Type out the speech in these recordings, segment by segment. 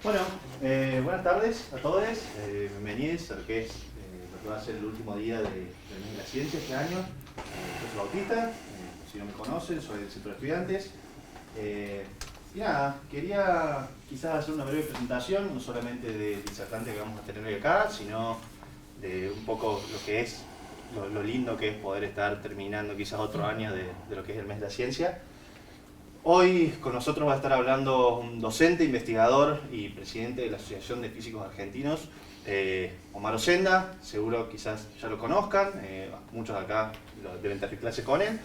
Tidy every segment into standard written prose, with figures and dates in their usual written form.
Bueno, buenas tardes a todos, bienvenidos a lo que es lo que va a ser el último día del mes de la ciencia este año. Yo soy Bautista, si no me conocen, soy del Centro de Estudiantes. Y nada, quería quizás hacer una breve presentación, no solamente del disertante que vamos a tener hoy acá, sino de un poco lo que es, lo lindo que es poder estar terminando quizás otro año de lo que es el mes de la ciencia. Hoy con nosotros va a estar hablando un docente, investigador y presidente de la Asociación de Físicos Argentinos, Omar Osenda. Seguro quizás ya lo conozcan, muchos de acá deben tener clases con él.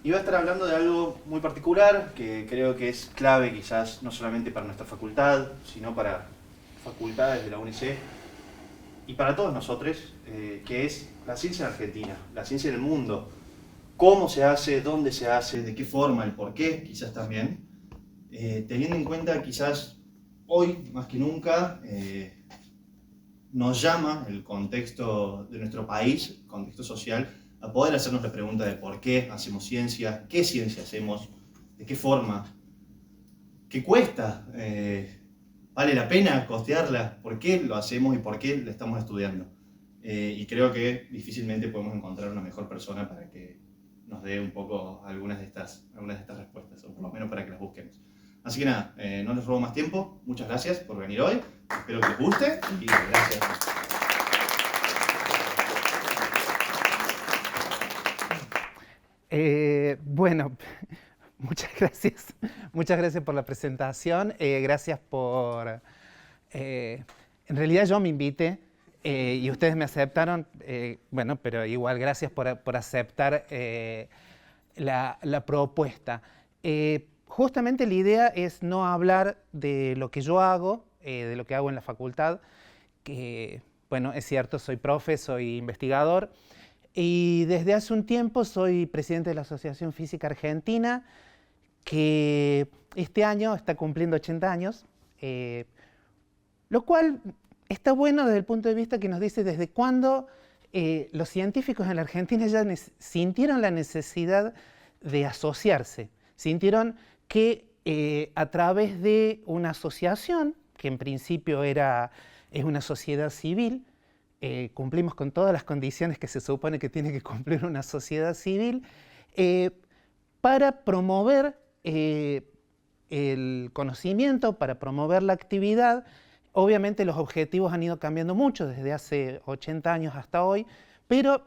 Y va a estar hablando de algo muy particular que creo que es clave quizás no solamente para nuestra facultad, sino para facultades de la UNICE y para todos nosotros, que es la ciencia en Argentina, la ciencia en el mundo. Cómo se hace, dónde se hace, de qué forma, el por qué, quizás también. Teniendo en cuenta quizás hoy, más que nunca, nos llama el contexto de nuestro país, el contexto social, a poder hacernos la pregunta de por qué hacemos ciencia, qué ciencia hacemos, de qué forma, qué cuesta, vale la pena costearla, por qué lo hacemos y por qué la estamos estudiando. Y creo que difícilmente podemos encontrar una mejor persona para que nos dé un poco algunas de estas respuestas, o por lo menos para que las busquemos. Así que nada, no les robo más tiempo, muchas gracias por venir hoy, espero que les guste y gracias. Bueno, muchas gracias. Muchas gracias por la presentación. Gracias por... en realidad yo me invité y ustedes me aceptaron. Bueno, pero igual gracias por aceptar la propuesta. Justamente la idea es no hablar de lo que yo hago, de lo que hago en la facultad, que, bueno, es cierto, soy profe, soy investigador, y desde hace un tiempo soy presidente de la Asociación Física Argentina, que este año está cumpliendo 80 años, lo cual está bueno desde el punto de vista que nos dice desde cuándo los científicos en la Argentina ya sintieron la necesidad de asociarse, sintieron que a través de una asociación, que en principio es una sociedad civil, cumplimos con todas las condiciones que se supone que tiene que cumplir una sociedad civil, para promover el conocimiento, para promover la actividad. Obviamente los objetivos han ido cambiando mucho desde hace 80 años hasta hoy, pero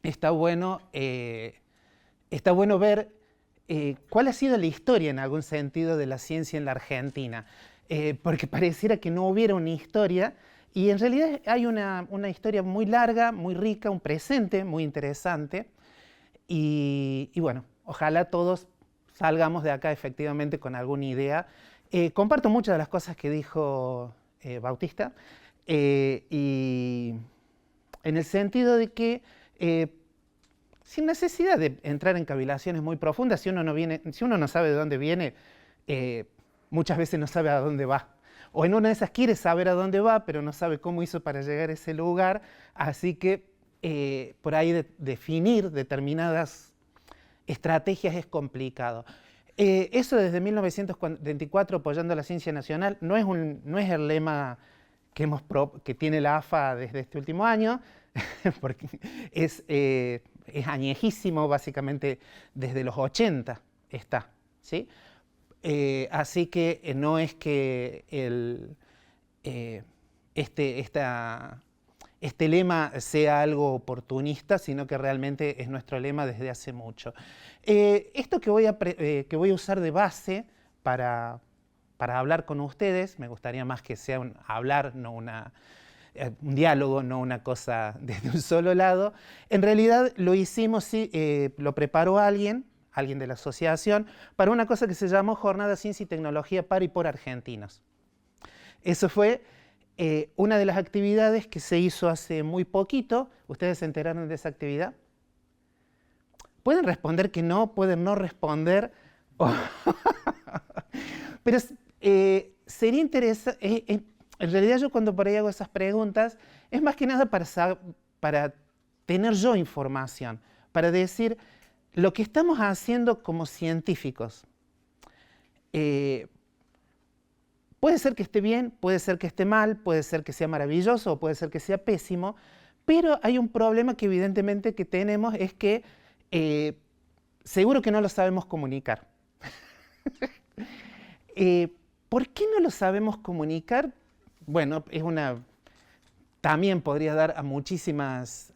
está bueno ver cuál ha sido la historia en algún sentido de la ciencia en la Argentina, porque pareciera que no hubiera una historia. Y en realidad hay una historia muy larga, muy rica, un presente muy interesante. Y bueno, ojalá todos salgamos de acá efectivamente con alguna idea. Comparto muchas de las cosas que dijo Bautista, y en el sentido de que sin necesidad de entrar en cavilaciones muy profundas, si uno no sabe de dónde viene, muchas veces no sabe a dónde va. O en una de esas quiere saber a dónde va, pero no sabe cómo hizo para llegar a ese lugar. Así que por ahí definir determinadas estrategias es complicado. Eso desde 1944 apoyando la ciencia nacional no es el lema que tiene la AFA desde este último año, porque es añejísimo, básicamente desde los 80 está, ¿sí? Así que no es que este lema sea algo oportunista, sino que realmente es nuestro lema desde hace mucho. Esto que voy a usar de base para hablar con ustedes, me gustaría más que sea un hablar, no un diálogo, no una cosa desde un solo lado. En realidad lo hicimos, lo preparó alguien de la asociación, para una cosa que se llamó Jornada Ciencia y Tecnología para y por argentinos. Eso fue una de las actividades que se hizo hace muy poquito. ¿Ustedes se enteraron de esa actividad? Pueden responder que no, pueden no responder. Pero sería interesante. En realidad yo cuando por ahí hago esas preguntas, es más que nada para tener yo información, para decir lo que estamos haciendo como científicos. puede ser que esté bien, puede ser que esté mal, puede ser que sea maravilloso o puede ser que sea pésimo, pero hay un problema que evidentemente que tenemos, es que seguro que no lo sabemos comunicar. ¿Por qué no lo sabemos comunicar? Bueno, también podría dar a muchísimas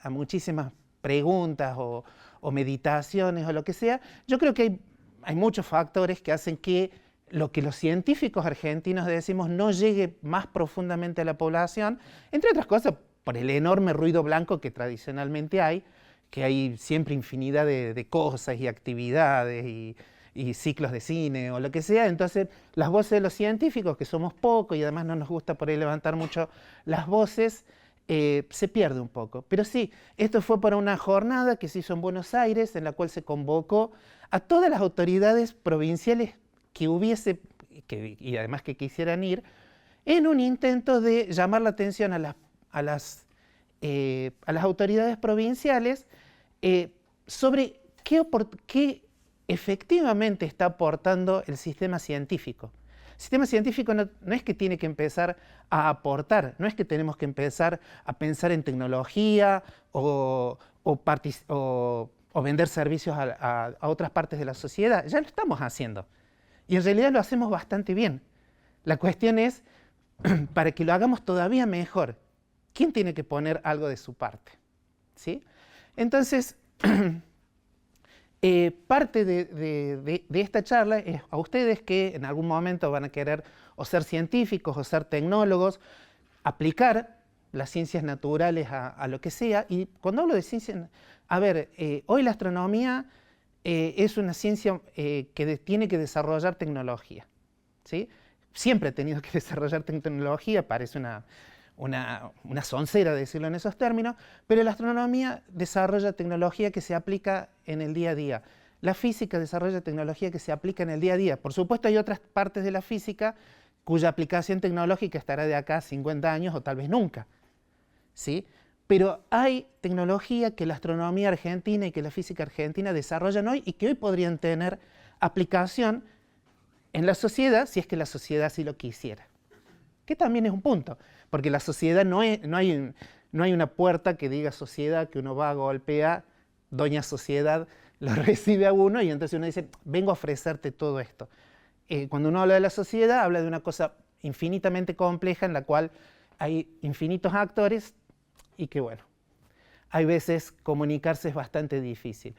preguntas o meditaciones o lo que sea. Yo creo que hay muchos factores que hacen que lo que los científicos argentinos decimos no llegue más profundamente a la población, entre otras cosas por el enorme ruido blanco que tradicionalmente hay, que hay siempre infinidad de cosas y actividades y ciclos de cine o lo que sea. Entonces las voces de los científicos, que somos pocos y además no nos gusta por ahí levantar mucho las voces, se pierde un poco. Pero sí, esto fue para una jornada que se hizo en Buenos Aires, en la cual se convocó a todas las autoridades provinciales que hubiese, y además que quisieran ir, en un intento de llamar la atención a las autoridades provinciales sobre qué efectivamente está aportando el sistema científico. El sistema científico no es que tiene que empezar a aportar, no es que tenemos que empezar a pensar en tecnología o vender servicios a otras partes de la sociedad. Ya lo estamos haciendo. Y en realidad lo hacemos bastante bien. La cuestión es, para que lo hagamos todavía mejor, ¿quién tiene que poner algo de su parte? ¿Sí? Entonces, parte de esta charla es a ustedes que en algún momento van a querer o ser científicos o ser tecnólogos, aplicar las ciencias naturales a lo que sea. Y cuando hablo de ciencias, hoy la astronomía es una ciencia que tiene que desarrollar tecnología, ¿sí? Siempre ha tenido que desarrollar tecnología, parece una soncera decirlo en esos términos, pero la astronomía desarrolla tecnología que se aplica en el día a día. La física desarrolla tecnología que se aplica en el día a día. Por supuesto hay otras partes de la física cuya aplicación tecnológica estará de acá a 50 años o tal vez nunca, ¿sí? Pero hay tecnología que la astronomía argentina y que la física argentina desarrollan hoy y que hoy podrían tener aplicación en la sociedad si es que la sociedad así lo quisiera. Que también es un punto, porque la sociedad no hay una puerta que diga sociedad, que uno va a golpear, doña sociedad lo recibe a uno y entonces uno dice, vengo a ofrecerte todo esto. Cuando uno habla de la sociedad, habla de una cosa infinitamente compleja en la cual hay infinitos actores y que bueno, hay veces comunicarse es bastante difícil.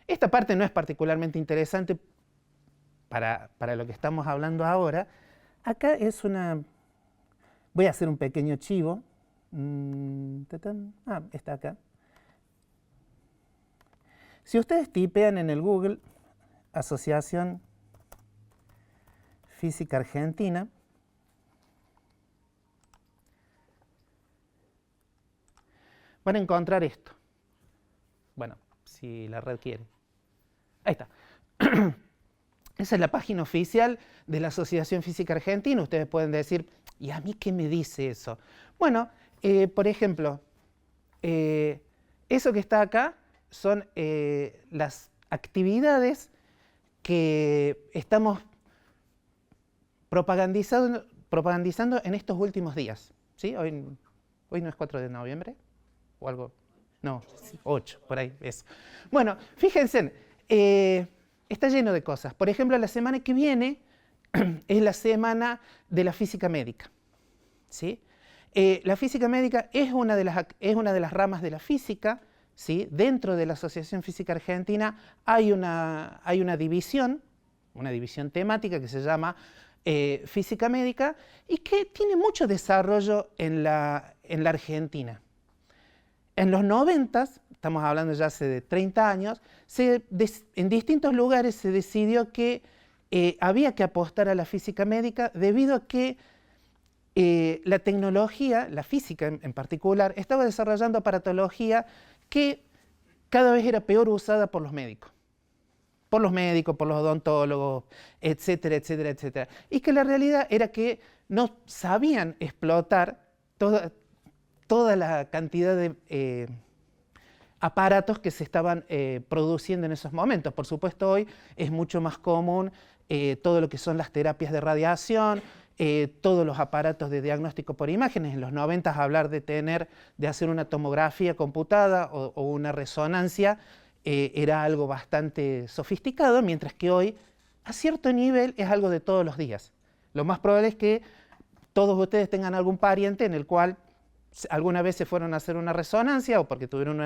Esta parte no es particularmente interesante para lo que estamos hablando ahora. Acá es voy a hacer un pequeño chivo. Está acá. Si ustedes tipean en el Google Asociación Física Argentina, van a encontrar esto. Bueno, si la red quiere. Ahí está. Esa es la página oficial de la Asociación Física Argentina. Ustedes pueden decir, ¿y a mí qué me dice eso? Bueno, por ejemplo, eso que está acá son las actividades que estamos propagandizando en estos últimos días. ¿Sí? Hoy no es 4 de noviembre o algo. No, 8, por ahí, eso. Bueno, fíjense, está lleno de cosas. Por ejemplo, la semana que viene es la semana de la física médica, ¿sí? La física médica es una de las ramas de la física, ¿sí? Dentro de la Asociación Física Argentina hay una división temática que se llama física médica y que tiene mucho desarrollo en la Argentina. En los 90, estamos hablando ya hace de 30 años, en distintos lugares se decidió que había que apostar a la física médica debido a que la tecnología, la física en particular, estaba desarrollando aparatología que cada vez era peor usada por los médicos. Por los odontólogos, etcétera, etcétera, etcétera. Y que la realidad era que no sabían explotar toda la cantidad de aparatos que se estaban produciendo en esos momentos. Por supuesto, hoy es mucho más común todo lo que son las terapias de radiación, todos los aparatos de diagnóstico por imágenes. En los 90 hablar de hacer una tomografía computada o una resonancia era algo bastante sofisticado, mientras que hoy, a cierto nivel, es algo de todos los días. Lo más probable es que todos ustedes tengan algún pariente en el cual alguna vez se fueron a hacer una resonancia o porque tuvieron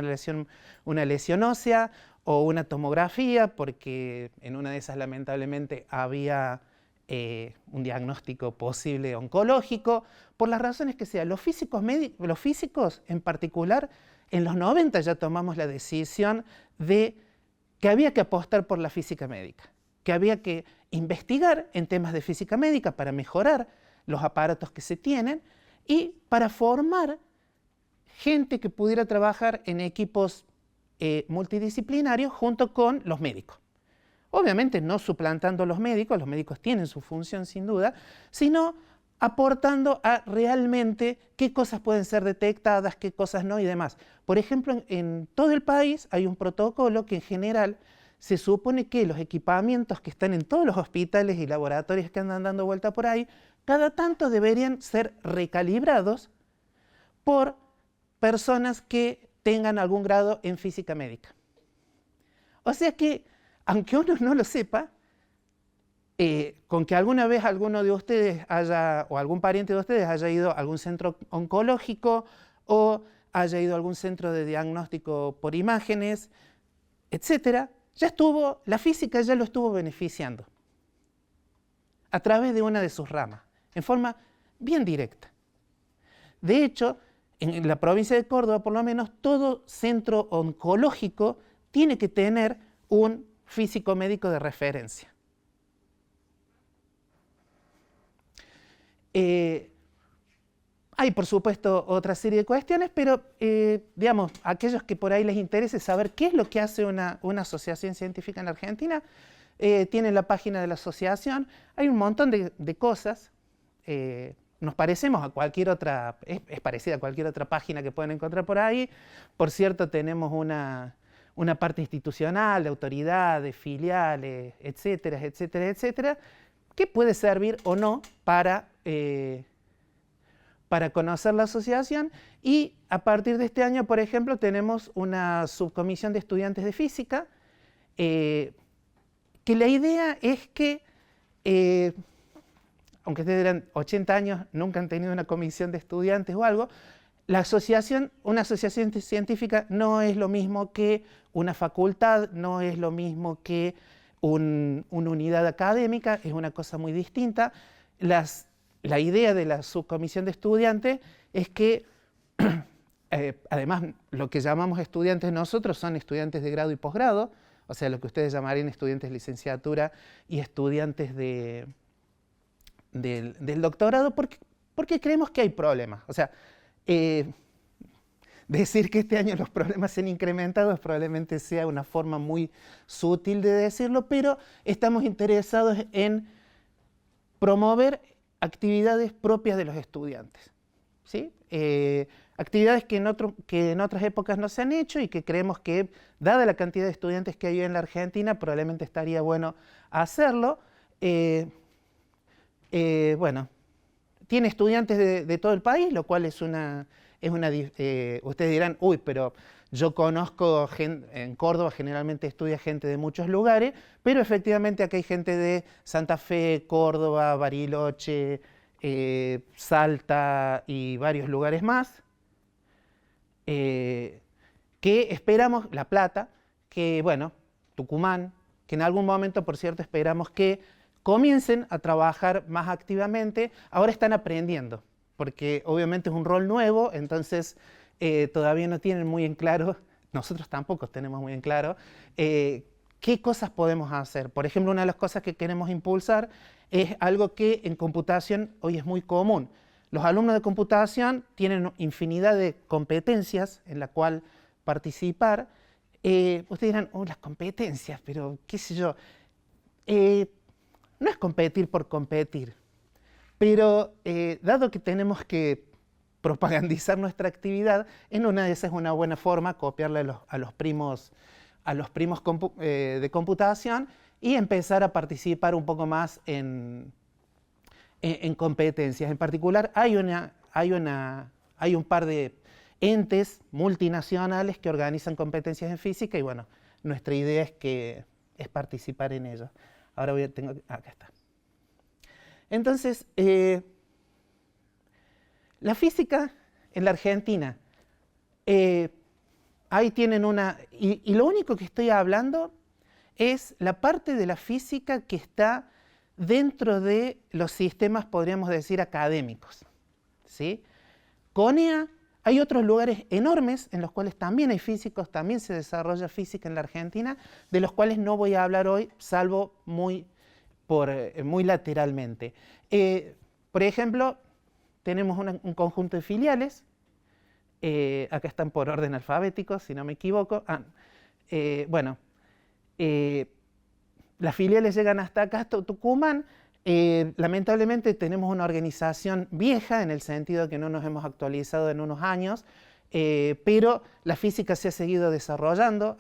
una lesión ósea o una tomografía porque en una de esas lamentablemente había un diagnóstico posible oncológico, por las razones que sean. Los físicos en particular, en los 90 ya tomamos la decisión de que había que apostar por la física médica, que había que investigar en temas de física médica para mejorar los aparatos que se tienen y para formar gente que pudiera trabajar en equipos multidisciplinarios junto con los médicos. Obviamente no suplantando a los médicos tienen su función sin duda, sino aportando a realmente qué cosas pueden ser detectadas, qué cosas no y demás. Por ejemplo, en todo el país hay un protocolo que en general se supone que los equipamientos que están en todos los hospitales y laboratorios que andan dando vuelta por ahí, cada tanto deberían ser recalibrados por personas que tengan algún grado en física médica. O sea que, aunque uno no lo sepa, con que alguna vez alguno de ustedes o algún pariente de ustedes haya ido a algún centro oncológico o haya ido a algún centro de diagnóstico por imágenes, etcétera, la física ya lo estuvo beneficiando a través de una de sus ramas, en forma bien directa. De hecho, en la provincia de Córdoba, por lo menos, todo centro oncológico tiene que tener un físico médico de referencia. Hay, por supuesto, otra serie de cuestiones, pero, digamos, aquellos que por ahí les interese saber qué es lo que hace una asociación científica en la Argentina, tienen la página de la asociación, hay un montón de cosas. Nos parecemos a cualquier otra, es parecida a cualquier otra página que pueden encontrar por ahí. Por cierto, tenemos una parte institucional, de autoridades, filiales, etcétera, etcétera, etcétera, que puede servir o no para conocer la asociación. Y a partir de este año, por ejemplo, tenemos una subcomisión de estudiantes de física, que la idea es que, aunque ustedes eran 80 años, nunca han tenido una comisión de estudiantes o algo, una asociación científica no es lo mismo que una facultad, no es lo mismo que una unidad académica, es una cosa muy distinta. La idea de la subcomisión de estudiantes es que, además, lo que llamamos estudiantes nosotros son estudiantes de grado y posgrado, o sea, lo que ustedes llamarían estudiantes de licenciatura y estudiantes del doctorado, porque creemos que hay problemas. O sea, decir que este año los problemas se han incrementado probablemente sea una forma muy sutil de decirlo, pero estamos interesados en promover actividades propias de los estudiantes, ¿sí? Actividades que en otras épocas no se han hecho y que creemos que, dada la cantidad de estudiantes que hay en la Argentina, probablemente estaría bueno hacerlo. Bueno, tiene estudiantes de todo el país, lo cual ustedes dirán, uy, pero yo conozco en Córdoba, generalmente estudia gente de muchos lugares, pero efectivamente acá hay gente de Santa Fe, Córdoba, Bariloche, Salta y varios lugares más, que esperamos, La Plata, que bueno, Tucumán, que en algún momento, por cierto, esperamos que comiencen a trabajar más activamente. Ahora están aprendiendo, porque obviamente es un rol nuevo, entonces todavía no tienen muy en claro, nosotros tampoco tenemos muy en claro, qué cosas podemos hacer. Por ejemplo, una de las cosas que queremos impulsar es algo que en computación hoy es muy común. Los alumnos de computación tienen infinidad de competencias en la cual participar. Ustedes dirán, las competencias, pero qué sé yo. No es competir por competir, pero dado que tenemos que propagandizar nuestra actividad, en una de esas es una buena forma copiarle a los primos de computación y empezar a participar un poco más en competencias. En particular, hay un par de entes multinacionales que organizan competencias en física y bueno, nuestra idea es participar en ellas. Ahora acá está. Entonces, la física en la Argentina, ahí tienen y lo único que estoy hablando es la parte de la física que está dentro de los sistemas, podríamos decir, académicos, ¿sí? CONEA, hay otros lugares enormes en los cuales también hay físicos, también se desarrolla física en la Argentina, de los cuales no voy a hablar hoy, salvo muy lateralmente. Por ejemplo, tenemos un conjunto de filiales, acá están por orden alfabético, si no me equivoco. Las filiales llegan hasta acá, hasta Tucumán. Lamentablemente tenemos una organización vieja en el sentido de que no nos hemos actualizado en unos años, pero la física se ha seguido desarrollando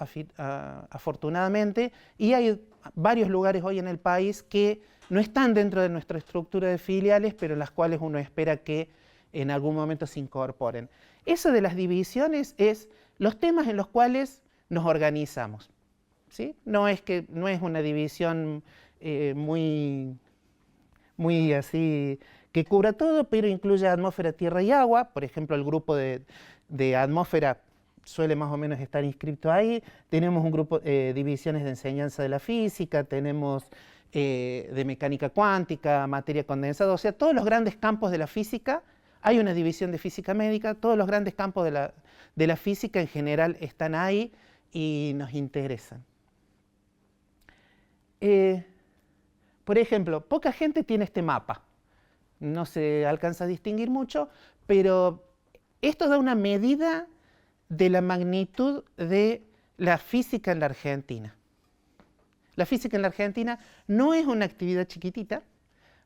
afortunadamente y hay varios lugares hoy en el país que no están dentro de nuestra estructura de filiales, pero en las cuales uno espera que en algún momento se incorporen. Eso de las divisiones es los temas en los cuales nos organizamos, ¿sí? No es una división muy así que cubra todo, pero incluye atmósfera, tierra y agua. Por ejemplo, el grupo de atmósfera suele más o menos estar inscrito ahí. Tenemos un grupo de divisiones de enseñanza de la física, tenemos de mecánica cuántica, materia condensada, o sea, todos los grandes campos de la física. Hay una división de física médica, todos los grandes campos de la física en general están ahí y nos interesan. Por ejemplo, poca gente tiene este mapa. No se alcanza a distinguir mucho, pero esto da una medida de la magnitud de la física en la Argentina. La física en la Argentina no es una actividad chiquitita.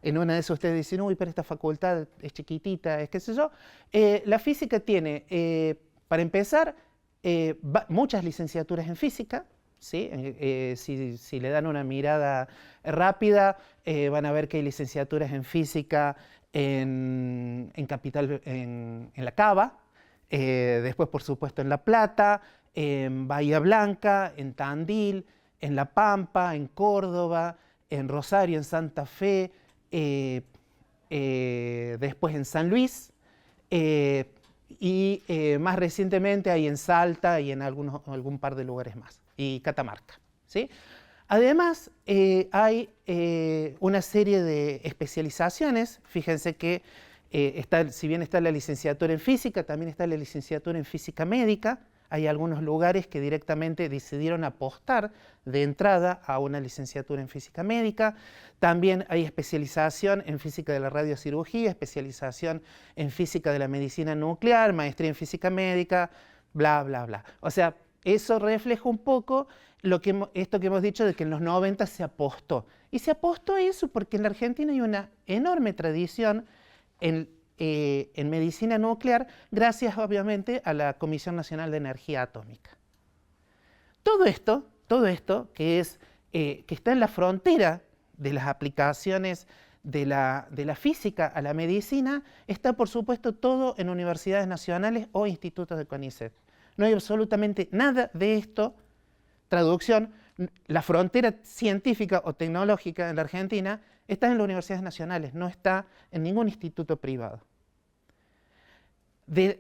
En una de esas ustedes dicen, uy, pero esta facultad es chiquitita, es qué sé yo. La física tiene, para empezar, muchas licenciaturas en física, ¿sí? Si le dan una mirada rápida, van a ver que hay licenciaturas en física en La Cava, después, por supuesto, en La Plata, en Bahía Blanca, en Tandil, en La Pampa, en Córdoba, en Rosario, en Santa Fe, después en San Luis, y más recientemente hay en Salta y en algún par de lugares más, y Catamarca, ¿sí? Además, hay una serie de especializaciones. Fíjense que si bien está la licenciatura en física, también está la licenciatura en física médica. Hay algunos lugares que directamente decidieron apostar de entrada a una licenciatura en física médica. También hay especialización en física de la radiocirugía, especialización en física de la medicina nuclear, maestría en física médica, bla, bla, bla. O sea, eso refleja un poco esto que hemos dicho de que en los 90 se apostó. Y se apostó a eso porque en la Argentina hay una enorme tradición en medicina nuclear, gracias obviamente a la Comisión Nacional de Energía Atómica. Todo esto que está en la frontera de las aplicaciones de la física a la medicina, está por supuesto todo en universidades nacionales o institutos de CONICET. No hay absolutamente nada de esto. Traducción, la frontera científica o tecnológica en la Argentina está en las universidades nacionales, no está en ningún instituto privado.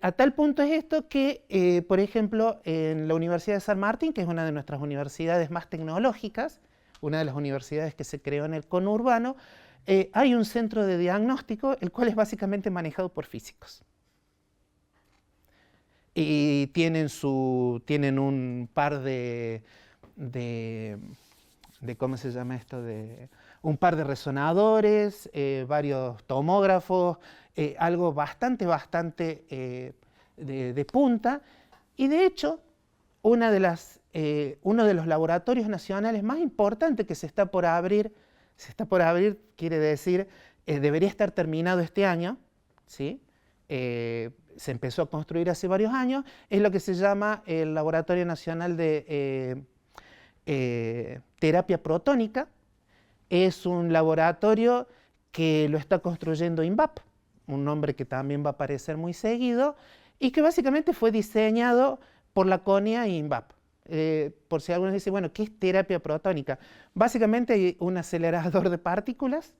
A tal punto es esto que, por ejemplo, en la Universidad de San Martín, que es una de nuestras universidades más tecnológicas, una de las universidades que se creó en el conurbano, hay un centro de diagnóstico, el cual es básicamente manejado por físicos. Y tienen un par ¿cómo se llama esto? Un par de resonadores, varios tomógrafos, algo bastante de punta. Y de hecho, uno de los laboratorios nacionales más importantes que se está por abrir, quiere decir, debería estar terminado este año, ¿sí? Se empezó a construir hace varios años, es lo que se llama el Laboratorio Nacional de terapia protónica. Es un laboratorio que lo está construyendo INVAP, un nombre que también va a aparecer muy seguido, y que básicamente fue diseñado por la CONIA y INVAP. Por si algunos dicen, bueno, ¿qué es terapia protónica? Básicamente hay un acelerador de partículas,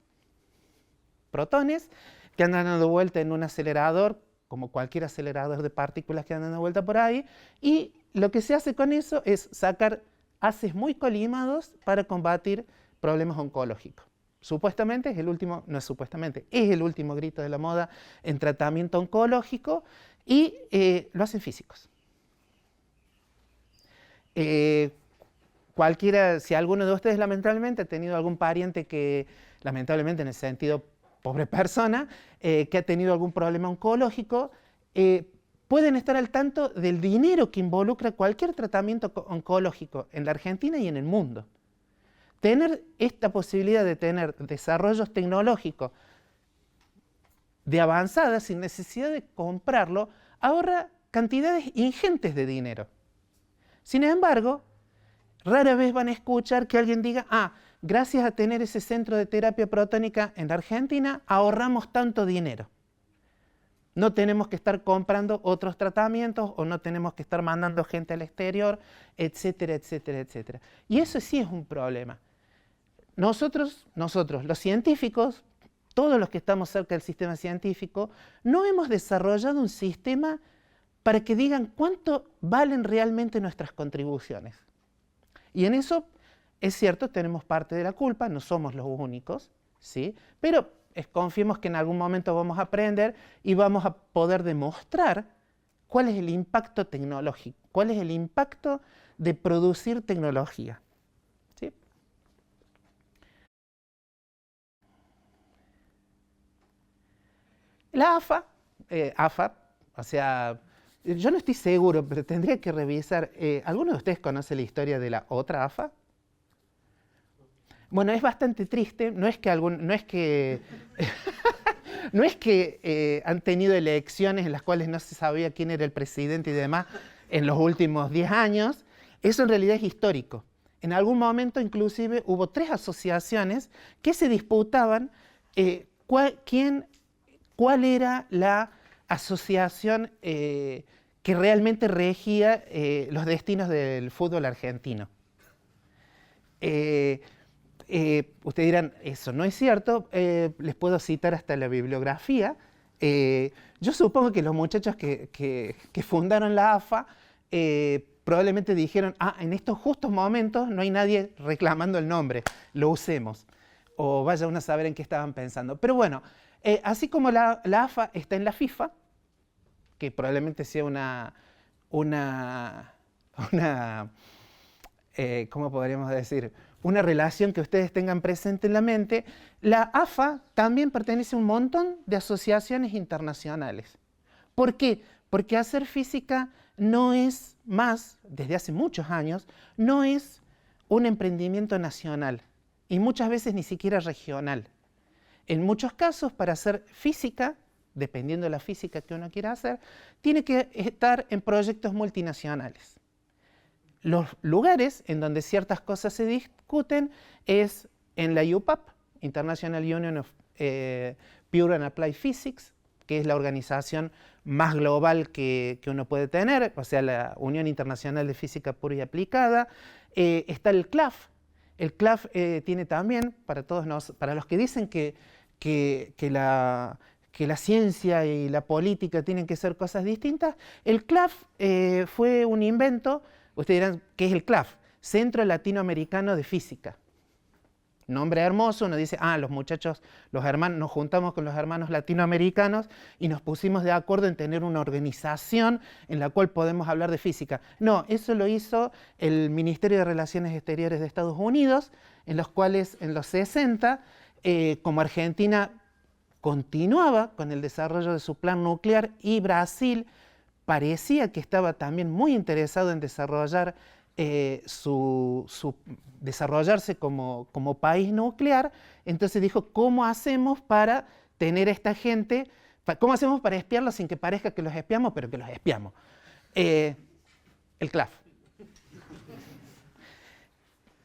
protones, que andan dando vuelta en un acelerador, como cualquier acelerador de partículas que andan dando vuelta por ahí, y lo que se hace con eso es sacar haces muy colimados para combatir problemas oncológicos. Supuestamente es el último, no es supuestamente, es el último grito de la moda en tratamiento oncológico y lo hacen físicos. Cualquiera, si alguno de ustedes lamentablemente ha tenido algún pariente que, lamentablemente en el sentido pobre persona, que ha tenido algún problema oncológico, pueden estar al tanto del dinero que involucra cualquier tratamiento oncológico en la Argentina y en el mundo. Tener esta posibilidad de tener desarrollos tecnológicos de avanzada sin necesidad de comprarlo ahorra cantidades ingentes de dinero. Sin embargo, rara vez van a escuchar que alguien diga, gracias a tener ese centro de terapia protónica en la Argentina, ahorramos tanto dinero. No tenemos que estar comprando otros tratamientos o no tenemos que estar mandando gente al exterior, etcétera, etcétera, etcétera. Y eso sí es un problema. Nosotros, los científicos, todos los que estamos cerca del sistema científico, no hemos desarrollado un sistema para que digan cuánto valen realmente nuestras contribuciones. Y en eso, es cierto, tenemos parte de la culpa, no somos los únicos, ¿sí? Pero confiemos que en algún momento vamos a aprender y vamos a poder demostrar cuál es el impacto tecnológico, cuál es el impacto de producir tecnología. ¿Sí? La AFA, o sea, yo no estoy seguro, pero tendría que revisar. ¿Alguno de ustedes conoce la historia de la otra AFA? Bueno, es bastante triste, no es que han tenido elecciones en las cuales no se sabía quién era el presidente y demás en los últimos 10 años, eso en realidad es histórico. En algún momento inclusive hubo 3 asociaciones que se disputaban cuál era la asociación que realmente regía los destinos del fútbol argentino. Ustedes dirán, eso no es cierto, les puedo citar hasta la bibliografía. Yo supongo que los muchachos que fundaron la AFA probablemente dijeron, en estos justos momentos no hay nadie reclamando el nombre, lo usemos. O vaya uno a saber en qué estaban pensando. Pero bueno, así como la AFA está en la FIFA, que probablemente sea ¿cómo podríamos decir? Una relación que ustedes tengan presente en la mente, la AFA también pertenece a un montón de asociaciones internacionales. ¿Por qué? Porque hacer física no es más, desde hace muchos años, no es un emprendimiento nacional y muchas veces ni siquiera regional. En muchos casos, para hacer física, dependiendo de la física que uno quiera hacer, tiene que estar en proyectos multinacionales. Los lugares en donde ciertas cosas se discuten es en la UPAP, International Union of Pure and Applied Physics, que es la organización más global que uno puede tener, o sea, la Unión Internacional de Física Pura y Aplicada. Está el CLAF. El CLAF tiene también, para los que dicen que la ciencia y la política tienen que ser cosas distintas, el CLAF fue un invento. Ustedes dirán, ¿qué es el CLAF? Centro Latinoamericano de Física. Nombre hermoso, uno dice, los muchachos, los hermanos, nos juntamos con los hermanos latinoamericanos y nos pusimos de acuerdo en tener una organización en la cual podemos hablar de física. No, eso lo hizo el Ministerio de Relaciones Exteriores de Estados Unidos, en los cuales en los 60, como Argentina continuaba con el desarrollo de su plan nuclear y Brasil parecía que estaba también muy interesado en desarrollar desarrollarse como país nuclear. Entonces dijo, ¿cómo hacemos para tener a esta gente? ¿Cómo hacemos para espiarlos sin que parezca que los espiamos, pero que los espiamos? El CLAF.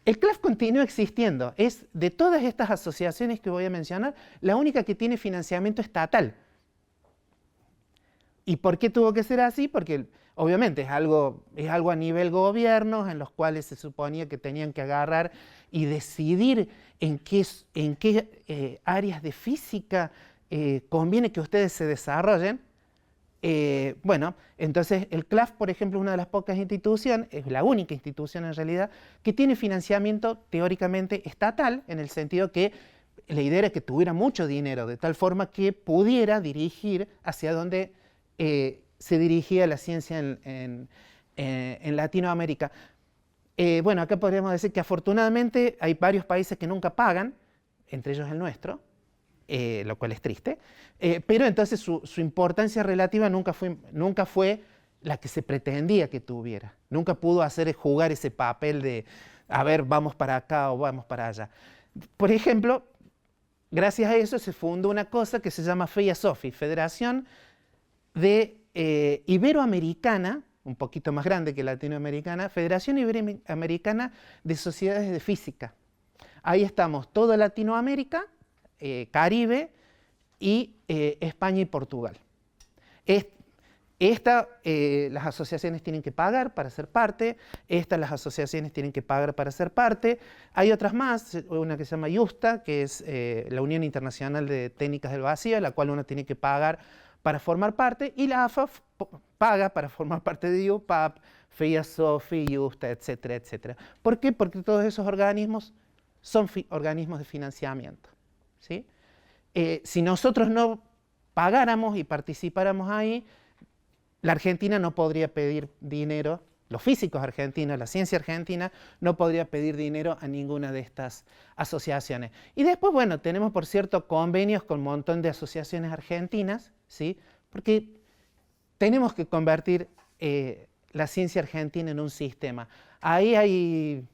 el CLAF continúa existiendo. Es de todas estas asociaciones que voy a mencionar, la única que tiene financiamiento estatal. ¿Y por qué tuvo que ser así? Porque obviamente es algo a nivel gobierno, en los cuales se suponía que tenían que agarrar y decidir en qué áreas de física conviene que ustedes se desarrollen. Bueno, entonces el CLAF, por ejemplo, es una de las pocas instituciones, es la única institución en realidad, que tiene financiamiento teóricamente estatal, en el sentido que la idea era que tuviera mucho dinero, de tal forma que pudiera dirigir hacia donde se dirigía la ciencia en Latinoamérica. Bueno, acá podríamos decir que afortunadamente hay varios países que nunca pagan, entre ellos el nuestro, lo cual es triste, pero entonces su importancia relativa nunca fue la que se pretendía que tuviera. Nunca pudo jugar ese papel de, a ver, vamos para acá o vamos para allá. Por ejemplo, gracias a eso se fundó una cosa que se llama FEIA-SOFI, Federación de Iberoamericana, un poquito más grande que latinoamericana, Federación Iberoamericana de Sociedades de Física. Ahí estamos toda Latinoamérica, Caribe y España y Portugal. Las asociaciones tienen que pagar para ser parte, las asociaciones tienen que pagar para ser parte. Hay otras más, una que se llama IUSTA, que es la Unión Internacional de Técnicas del Vacío, la cual uno tiene que pagar para formar parte, y la AFA paga para formar parte de IUPAP, FEIA-SOFI, IUSTA, etcétera, etcétera. ¿Por qué? Porque todos esos organismos son organismos de financiamiento, ¿sí? Si nosotros no pagáramos y participáramos ahí, la Argentina no podría pedir dinero, los físicos argentinos, la ciencia argentina, no podría pedir dinero a ninguna de estas asociaciones. Y después, bueno, tenemos, por cierto, convenios con un montón de asociaciones argentinas, ¿sí? Porque tenemos que convertir la ciencia argentina en un sistema. Ahí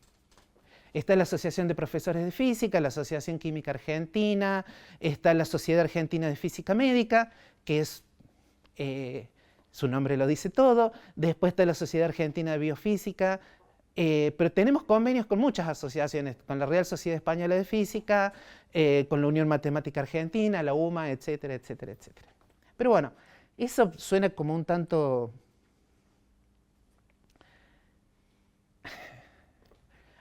está la Asociación de Profesores de Física, la Asociación Química Argentina, está la Sociedad Argentina de Física Médica, que es, su nombre lo dice todo. Después está la Sociedad Argentina de Biofísica, pero tenemos convenios con muchas asociaciones, con la Real Sociedad Española de Física, con la Unión Matemática Argentina, la UMA, etcétera, etcétera, etcétera. Pero bueno, eso suena como un tanto...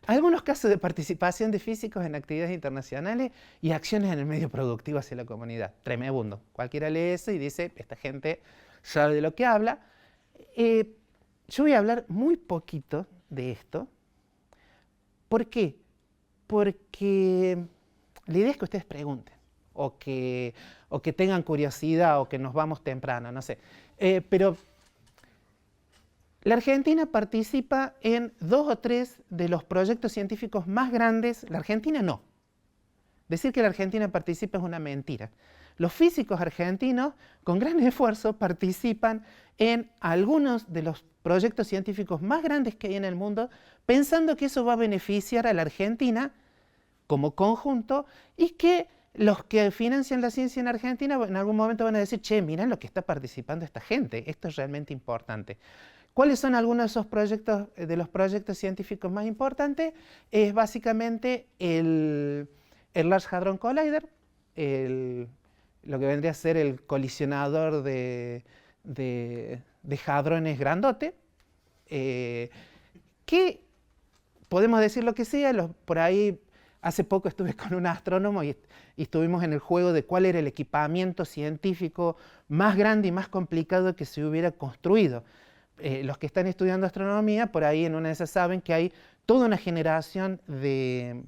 Algunos casos de participación de físicos en actividades internacionales y acciones en el medio productivo hacia la comunidad. Tremendo. Cualquiera lee eso y dice, esta gente sabe de lo que habla. Yo voy a hablar muy poquito de esto. ¿Por qué? Porque la idea es que ustedes pregunten, o que tengan curiosidad, o que nos vamos temprano, no sé. Pero la Argentina participa en 2 o 3 de los proyectos científicos más grandes. La Argentina no. Decir que la Argentina participa es una mentira. Los físicos argentinos, con gran esfuerzo, participan en algunos de los proyectos científicos más grandes que hay en el mundo, pensando que eso va a beneficiar a la Argentina como conjunto, y que los que financian la ciencia en Argentina en algún momento van a decir, che, miren lo que está participando esta gente, esto es realmente importante. ¿Cuáles son algunos de esos proyectos, de los proyectos científicos más importantes? Es básicamente el Large Hadron Collider, lo que vendría a ser el colisionador de hadrones grandote, que podemos decir lo que sea. Por ahí hace poco estuve con un astrónomo y estuvimos en el juego de cuál era el equipamiento científico más grande y más complicado que se hubiera construido. Los que están estudiando astronomía, por ahí en una de esas saben que hay toda una generación de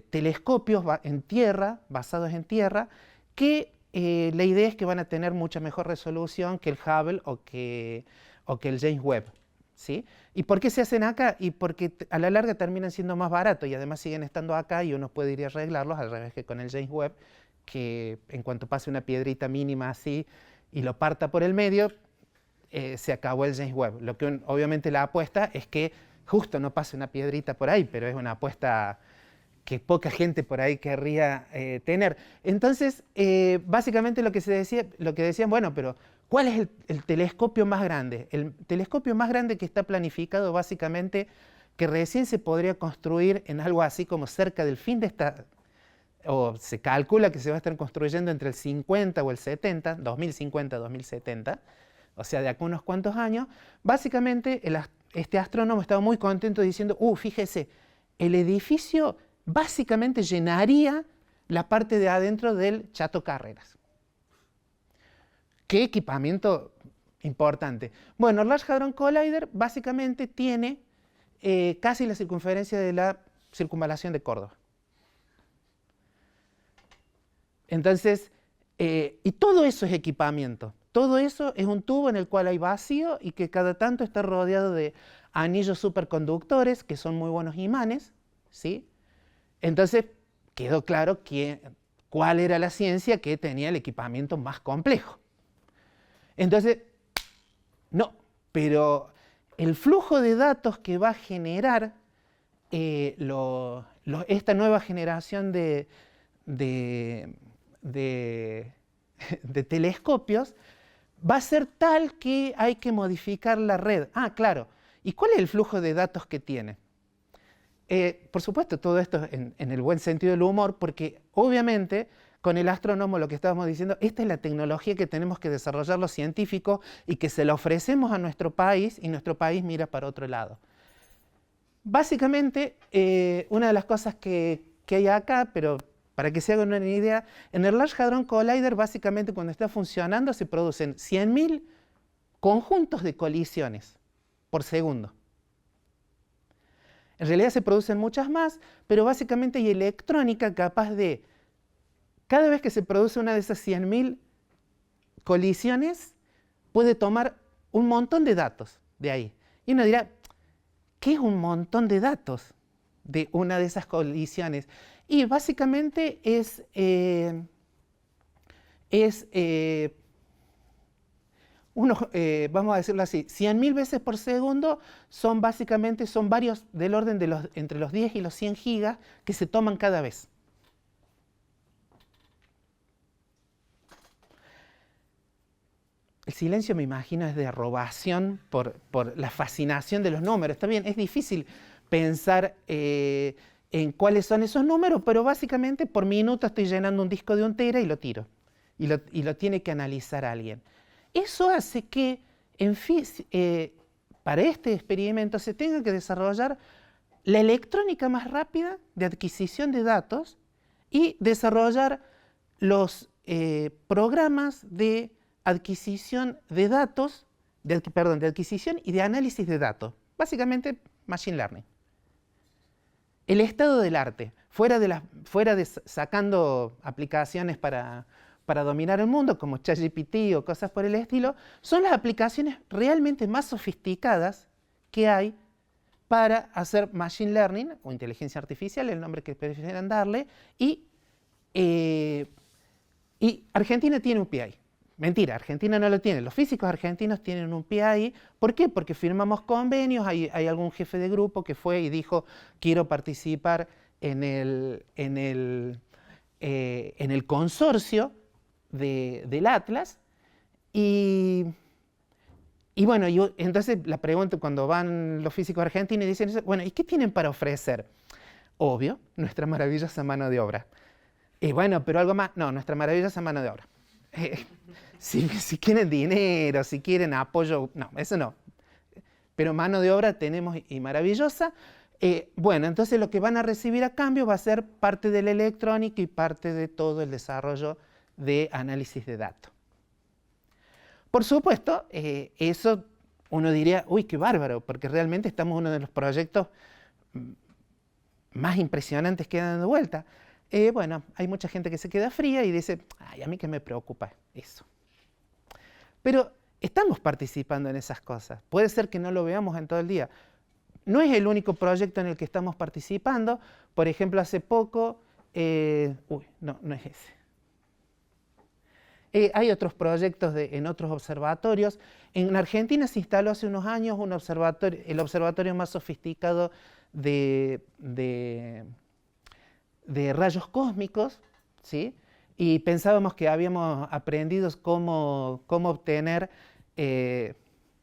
telescopios en tierra, basados en tierra, que la idea es que van a tener mucha mejor resolución que el Hubble o que el James Webb, ¿sí? ¿Y por qué se hacen acá? Y porque a la larga terminan siendo más baratos y además siguen estando acá y uno puede ir a arreglarlos, al revés que con el James Webb, que en cuanto pase una piedrita mínima así y lo parta por el medio, se acabó el James Webb. Lo que obviamente la apuesta es que justo no pase una piedrita por ahí, pero es una apuesta que poca gente por ahí querría tener. Entonces, básicamente lo que decían, bueno, pero ¿cuál es el telescopio más grande? El telescopio más grande que está planificado básicamente que recién se podría construir en algo así como cerca del fin de esta, o se calcula que se va a estar construyendo entre el 50 o el 70, 2050, 2070, o sea, de acá unos cuantos años. Básicamente, este astrónomo estaba muy contento diciendo, fíjese, el edificio básicamente llenaría la parte de adentro del Chato Carreras. ¿Qué equipamiento importante? Bueno, el Large Hadron Collider básicamente tiene casi la circunferencia de la circunvalación de Córdoba. Entonces, y todo eso es equipamiento. Todo eso es un tubo en el cual hay vacío y que cada tanto está rodeado de anillos superconductores, que son muy buenos imanes, ¿sí? Entonces, quedó claro cuál era la ciencia que tenía el equipamiento más complejo. Entonces, no, pero el flujo de datos que va a generar esta nueva generación de telescopios va a ser tal que hay que modificar la red. Claro. ¿Y cuál es el flujo de datos que tiene? Por supuesto, todo esto en el buen sentido del humor, porque obviamente con el astrónomo lo que estábamos diciendo, esta es la tecnología que tenemos que desarrollar los científicos y que se la ofrecemos a nuestro país y nuestro país mira para otro lado. Básicamente, una de las cosas que hay acá, pero para que se hagan una idea, en el Large Hadron Collider básicamente cuando está funcionando se producen 100.000 conjuntos de colisiones por segundo. En realidad se producen muchas más, pero básicamente hay electrónica capaz de, cada vez que se produce una de esas 100.000 colisiones, puede tomar un montón de datos de ahí. Y uno dirá, ¿qué es un montón de datos de una de esas colisiones? Y básicamente vamos a decirlo así, 100.000 veces por segundo son varios del orden de entre los 10 y los 100 gigas que se toman cada vez. El silencio, me imagino, es de aprobación por la fascinación de los números. Está bien, es difícil pensar en cuáles son esos números, pero básicamente por minuto estoy llenando un disco de 1 tera y lo tiro. Y lo tiene que analizar alguien. Eso hace que, para este experimento, se tenga que desarrollar la electrónica más rápida de adquisición de datos y desarrollar los programas de adquisición de datos, de adquisición y de análisis de datos. Básicamente, Machine Learning. El estado del arte, fuera de sacando aplicaciones para dominar el mundo, como ChatGPT o cosas por el estilo, son las aplicaciones realmente más sofisticadas que hay para hacer Machine Learning, o inteligencia artificial, el nombre que prefieran darle, y Argentina tiene un PI. Mentira, Argentina no lo tiene. Los físicos argentinos tienen un PI. ¿Por qué? Porque firmamos convenios, hay algún jefe de grupo que fue y dijo, quiero participar en el consorcio del Atlas. Y bueno, entonces la pregunta cuando van los físicos argentinos y dicen, bueno, ¿y qué tienen para ofrecer? Obvio, nuestra maravillosa mano de obra. Y bueno, pero algo más, no, nuestra maravillosa mano de obra. Si quieren dinero, si quieren apoyo, no, eso no. Pero mano de obra tenemos y maravillosa. Bueno, entonces lo que van a recibir a cambio va a ser parte de la electrónica y parte de todo el desarrollo de análisis de datos. Por supuesto, eso uno diría, uy, qué bárbaro, porque realmente estamos en uno de los proyectos más impresionantes que han dado vuelta. Bueno, hay mucha gente que se queda fría y dice, ay, a mí qué me preocupa eso. Pero estamos participando en esas cosas. Puede ser que no lo veamos en todo el día. No es el único proyecto en el que estamos participando. Por ejemplo, hace poco, no es ese. Hay otros proyectos en otros observatorios. En Argentina se instaló hace unos años el observatorio más sofisticado de rayos cósmicos, ¿sí? Y pensábamos que habíamos aprendido cómo obtener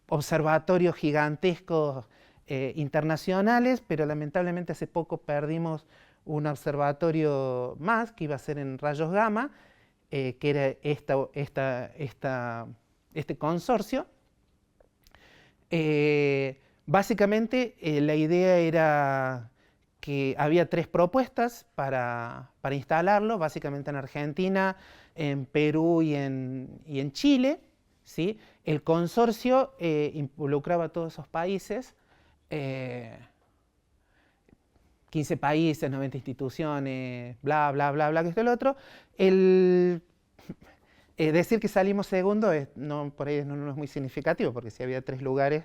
observatorios gigantescos internacionales, pero lamentablemente hace poco perdimos un observatorio más que iba a ser en rayos gamma, que era este consorcio. Básicamente la idea era que había 3 propuestas para instalarlo, básicamente en Argentina, en Perú y en Chile, ¿sí? El consorcio involucraba a todos esos países, 15 países, 90 instituciones, bla, bla, bla, bla, que esto y lo otro. Decir que salimos segundo por ahí no es muy significativo, porque si había 3 lugares,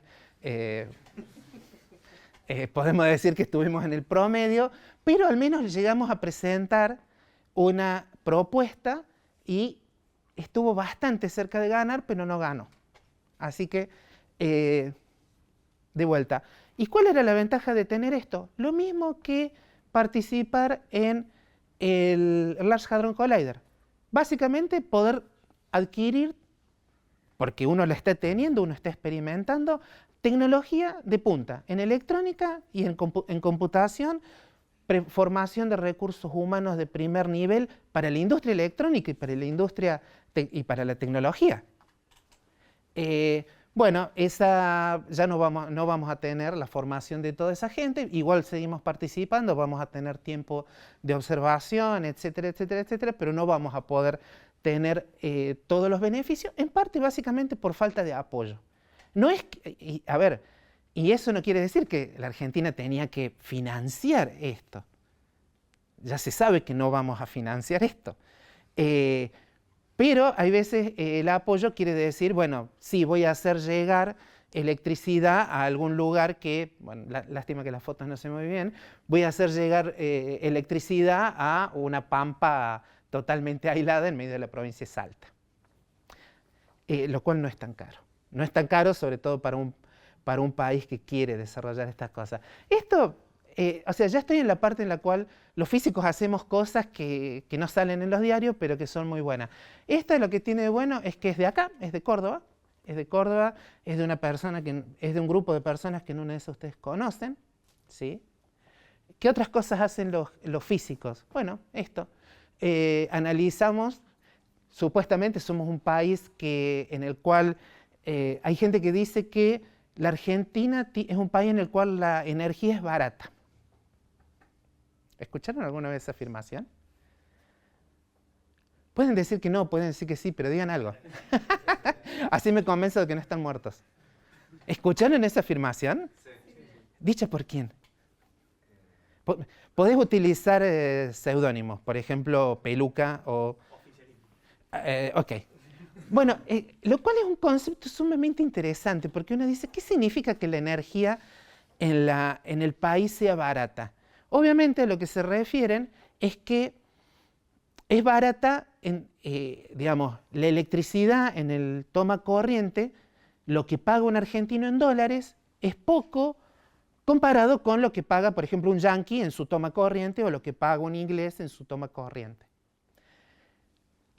podemos decir que estuvimos en el promedio, pero al menos llegamos a presentar una propuesta y estuvo bastante cerca de ganar, pero no ganó. Así que, de vuelta. ¿Y cuál era la ventaja de tener esto? Lo mismo que participar en el Large Hadron Collider. Básicamente poder adquirir, porque uno la está teniendo, uno está experimentando, tecnología de punta en electrónica y en computación, formación de recursos humanos de primer nivel para la industria electrónica y para la industria y para la tecnología. Bueno, ya no vamos a tener la formación de toda esa gente, igual seguimos participando, vamos a tener tiempo de observación, etcétera, etcétera, etcétera, pero no vamos a poder tener todos los beneficios, en parte básicamente por falta de apoyo. No es que, a ver, y eso no quiere decir que la Argentina tenía que financiar esto. Ya se sabe que no vamos a financiar esto. Pero hay veces el apoyo quiere decir, bueno, sí, voy a hacer llegar electricidad a algún lugar que, bueno, lástima que las fotos no se ven muy bien, voy a hacer llegar electricidad a una pampa totalmente aislada en medio de la provincia de Salta. Lo cual no es tan caro. No es tan caro, sobre todo para un país que quiere desarrollar estas cosas. Esto, o sea, ya estoy en la parte en la cual los físicos hacemos cosas que no salen en los diarios, pero que son muy buenas. Esta lo que tiene de bueno es que es de acá, es de Córdoba. Es de Córdoba, es de una persona es de un grupo de personas que en una de esas ustedes conocen, ¿sí? ¿Qué otras cosas hacen los físicos? Bueno, esto. Analizamos, supuestamente somos un país en el cual hay gente que dice que la Argentina es un país en el cual la energía es barata. ¿Escucharon alguna vez esa afirmación? Pueden decir que no, pueden decir que sí, pero digan algo. Así me convenzo de que no están muertos. ¿Escucharon esa afirmación? Sí. ¿Dicha por quién? Podés utilizar seudónimos, por ejemplo, Peluca o... ok. Bueno, lo cual es un concepto sumamente interesante, porque uno dice, ¿qué significa que la energía en el país sea barata? Obviamente a lo que se refieren es que es barata, digamos, la electricidad en el toma corriente, lo que paga un argentino en dólares es poco comparado con lo que paga, por ejemplo, un yanqui en su toma corriente o lo que paga un inglés en su toma corriente.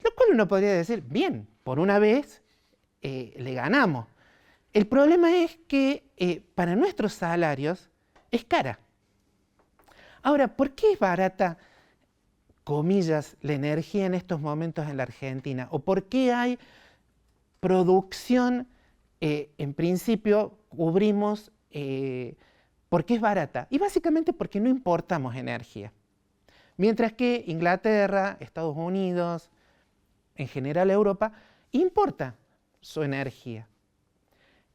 Lo cual uno podría decir, bien, por una vez le ganamos. El problema es que para nuestros salarios es cara. Ahora, ¿por qué es barata, comillas, la energía en estos momentos en la Argentina? ¿O por qué hay producción, en principio, cubrimos, por qué es barata? Y básicamente porque no importamos energía. Mientras que Inglaterra, Estados Unidos, en general Europa, importa su energía.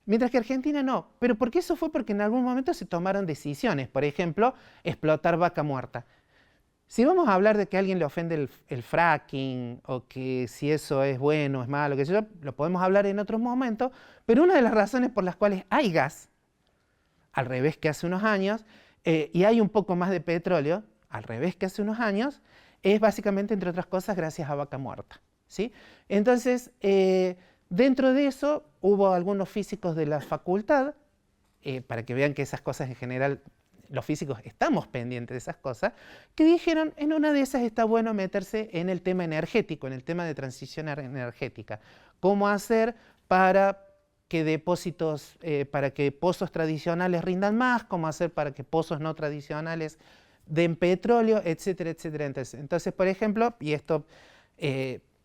Mientras que Argentina no. ¿Pero por qué eso fue? Porque en algún momento se tomaron decisiones. Por ejemplo, explotar Vaca Muerta. Si vamos a hablar de que a alguien le ofende el fracking, o que si eso es bueno o es malo, lo podemos hablar en otros momentos, pero una de las razones por las cuales hay gas, al revés que hace unos años, y hay un poco más de petróleo, al revés que hace unos años, es básicamente, entre otras cosas, gracias a Vaca Muerta, ¿sí? Entonces, dentro de eso hubo algunos físicos de la facultad, para que vean que esas cosas en general, los físicos estamos pendientes de esas cosas, que dijeron, en una de esas está bueno meterse en el tema energético, en el tema de transición energética. ¿Cómo hacer para que depósitos para que pozos tradicionales rindan más, cómo hacer para que pozos no tradicionales den petróleo, etcétera, etcétera. Entonces, por ejemplo, y esto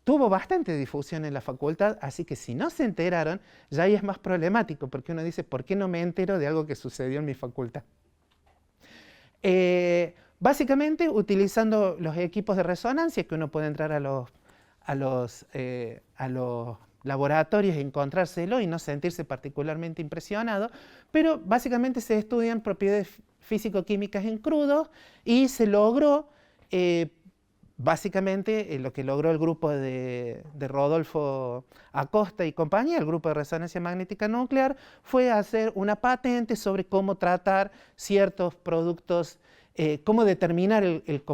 tuvo bastante difusión en la facultad, así que si no se enteraron, ya ahí es más problemático, porque uno dice, ¿por qué no me entero de algo que sucedió en mi facultad? Básicamente, utilizando los equipos de resonancia, que uno puede entrar a los laboratorios y encontrárselo y no sentirse particularmente impresionado, pero básicamente se estudian propiedades físico-químicas en crudo y se logró, básicamente lo que logró el grupo de Rodolfo Acosta y compañía, el grupo de resonancia magnética nuclear, fue hacer una patente sobre cómo tratar ciertos productos, cómo determinar el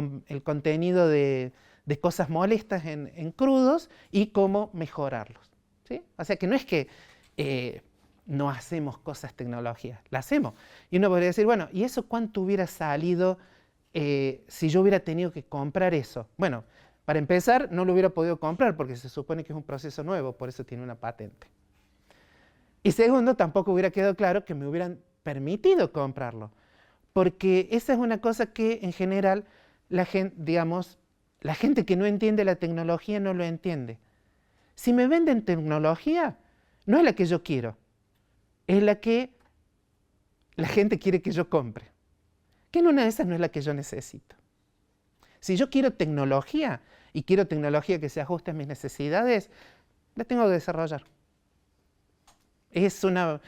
contenido de cosas molestas en crudos y cómo mejorarlos, ¿sí? O sea que no es que no hacemos cosas tecnologías, las hacemos. Y uno podría decir, bueno, ¿y eso cuánto hubiera salido si yo hubiera tenido que comprar eso? Bueno, para empezar, no lo hubiera podido comprar porque se supone que es un proceso nuevo, por eso tiene una patente. Y segundo, tampoco hubiera quedado claro que me hubieran permitido comprarlo, porque esa es una cosa que en general la gente, digamos, la gente que no entiende la tecnología no lo entiende. Si me venden tecnología, no es la que yo quiero, es la que la gente quiere que yo compre. Que en una de esas no es la que yo necesito. Si yo quiero tecnología, y quiero tecnología que se ajuste a mis necesidades, la tengo que desarrollar. Es una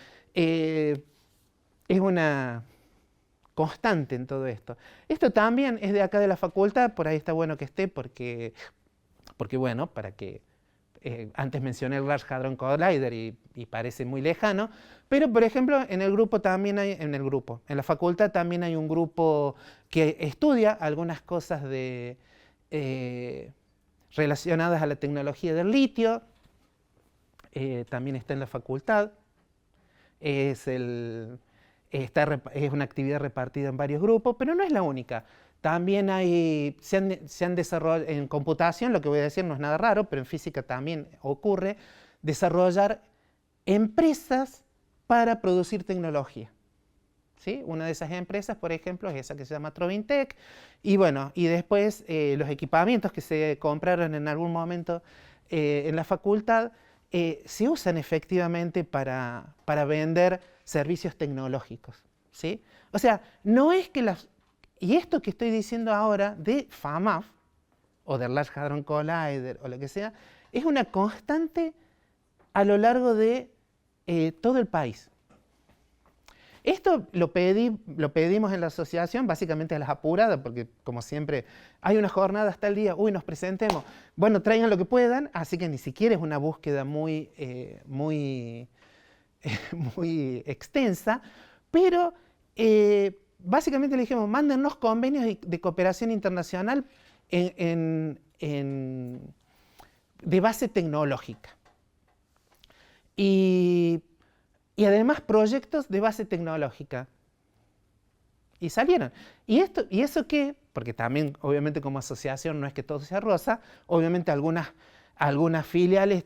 constante en todo esto. Esto también es de acá de la facultad, por ahí está bueno que esté, porque bueno, para que antes mencioné el Large Hadron Collider y parece muy lejano, pero por ejemplo en el grupo también hay, en la facultad también hay un grupo que estudia algunas cosas relacionadas a la tecnología del litio, también está en la facultad, es una actividad repartida en varios grupos, pero no es la única. También se han desarrollado, en computación, lo que voy a decir no es nada raro, pero en física también ocurre, desarrollar empresas para producir tecnología. ¿Sí? Una de esas empresas, por ejemplo, es esa que se llama Trovintec, y bueno, y después los equipamientos que se compraron en algún momento en la facultad se usan efectivamente para vender servicios tecnológicos, ¿sí? O sea, no es que y esto que estoy diciendo ahora de FAMAF, o del Large Hadron Collider, o lo que sea, es una constante a lo largo de todo el país. Esto lo pedimos en la asociación, básicamente a las apuradas, porque como siempre, hay una jornada hasta el día, nos presentemos, bueno, traigan lo que puedan, así que ni siquiera es una búsqueda muy extensa, pero básicamente le dijimos, mándennos convenios de cooperación internacional de base tecnológica. Y además proyectos de base tecnológica. Y salieron. ¿Y eso qué? Porque también, obviamente, como asociación no es que todo sea rosa, obviamente algunas filiales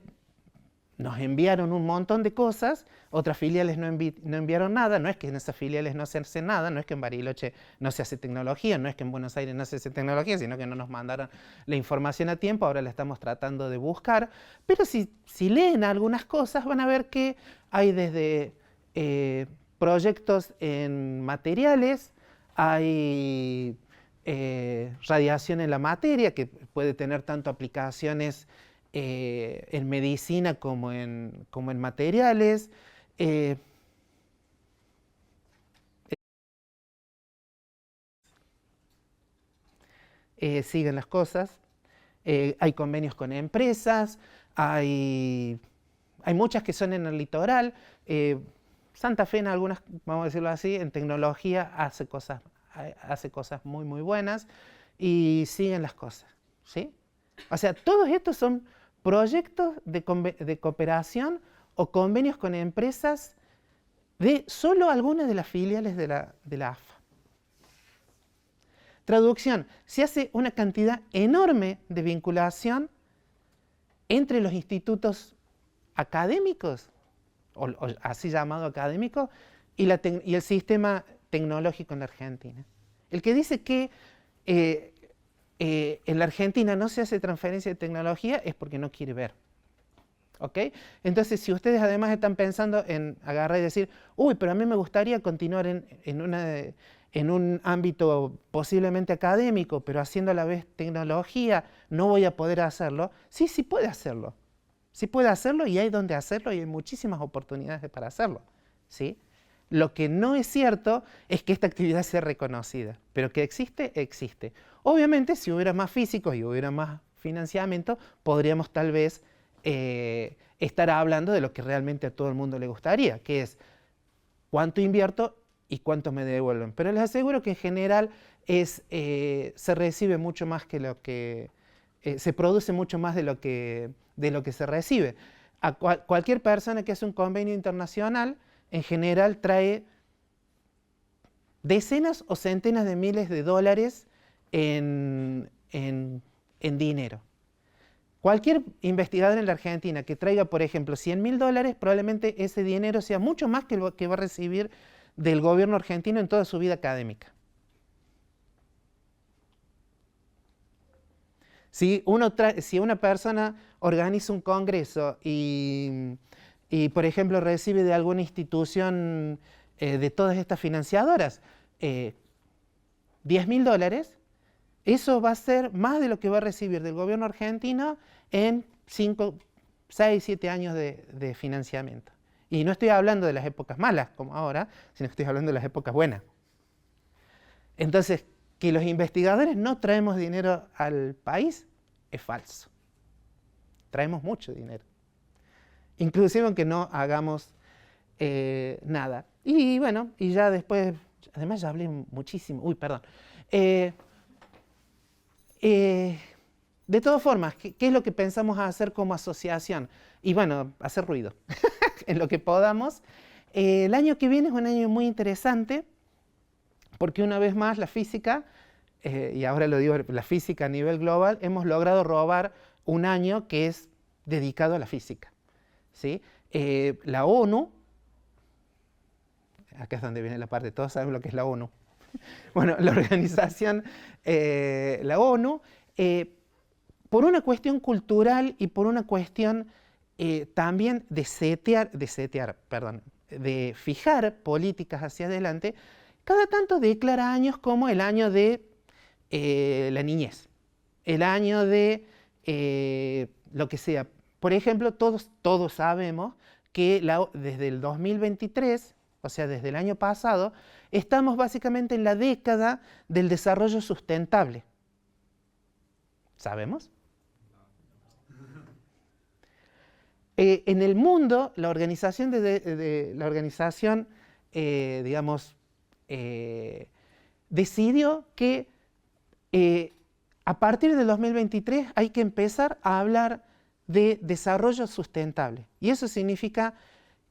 nos enviaron un montón de cosas, otras filiales no enviaron nada, no es que en esas filiales no se hace nada, no es que en Bariloche no se hace tecnología, no es que en Buenos Aires no se hace tecnología, sino que no nos mandaron la información a tiempo, ahora la estamos tratando de buscar, pero si leen algunas cosas van a ver que hay desde proyectos en materiales, hay radiación en la materia, que puede tener tanto aplicaciones en medicina como en materiales. Siguen las cosas. Hay convenios con empresas, hay muchas que son en el litoral. Santa Fe en algunas, vamos a decirlo así, en tecnología hace cosas muy, muy buenas y siguen las cosas, ¿sí? O sea, todos estos son proyectos de cooperación o convenios con empresas de solo algunas de las filiales de la AFA. Traducción, se hace una cantidad enorme de vinculación entre los institutos académicos o así llamado académico, y el sistema tecnológico en la Argentina. El que dice que en la Argentina no se hace transferencia de tecnología es porque no quiere ver. ¿Ok? Entonces, si ustedes además están pensando en agarrar y decir, uy, pero a mí me gustaría continuar en un ámbito posiblemente académico, pero haciendo a la vez tecnología, no voy a poder hacerlo. Sí, sí puede hacerlo. Sí puede hacerlo y hay donde hacerlo y hay muchísimas oportunidades para hacerlo. ¿Sí? Lo que no es cierto es que esta actividad sea reconocida, pero que existe, existe. Obviamente, si hubiera más físicos y hubiera más financiamiento, podríamos tal vez estar hablando de lo que realmente a todo el mundo le gustaría, que es cuánto invierto y cuánto me devuelven. Pero les aseguro que en general se recibe mucho más que lo que... se produce mucho más de lo que se recibe. A cualquier persona que hace un convenio internacional, en general trae decenas o centenas de miles de dólares en dinero. Cualquier investigador en la Argentina que traiga, por ejemplo, $100.000, probablemente ese dinero sea mucho más que lo que va a recibir del gobierno argentino en toda su vida académica. Si una persona organiza un congreso y por ejemplo, recibe de alguna institución de todas estas financiadoras $10.000, eso va a ser más de lo que va a recibir del gobierno argentino en 5, 6, 7 años de financiamiento. Y no estoy hablando de las épocas malas, como ahora, sino que estoy hablando de las épocas buenas. Entonces, que los investigadores no traemos dinero al país es falso. Traemos mucho dinero. Inclusive aunque no hagamos nada. Y bueno, y ya después, además ya hablé muchísimo. Uy, perdón. De todas formas, ¿qué es lo que pensamos hacer como asociación? Y bueno, hacer ruido en lo que podamos. El año que viene es un año muy interesante porque una vez más la física, y ahora lo digo, la física a nivel global, hemos logrado robar un año que es dedicado a la física. ¿Sí? La ONU, acá es donde viene la parte, todos sabemos lo que es la ONU. Bueno, la organización, la ONU, por una cuestión cultural y por una cuestión también de fijar políticas hacia adelante, cada tanto declara años como el año de la niñez, el año de lo que sea. Por ejemplo, todos sabemos que desde el 2023, o sea, desde el año pasado, estamos básicamente en la década del desarrollo sustentable. ¿Sabemos? En el mundo, la organización, decidió que a partir del 2023 hay que empezar a hablar de desarrollo sustentable. Y eso significa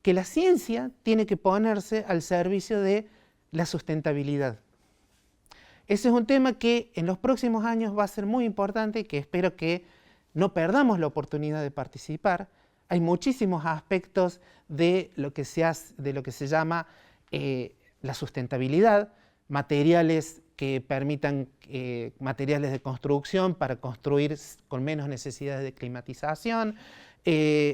que la ciencia tiene que ponerse al servicio de la sustentabilidad. Ese es un tema que en los próximos años va a ser muy importante y que espero que no perdamos la oportunidad de participar. Hay muchísimos aspectos de lo que se llama la sustentabilidad, materiales que permitan materiales de construcción para construir con menos necesidades de climatización,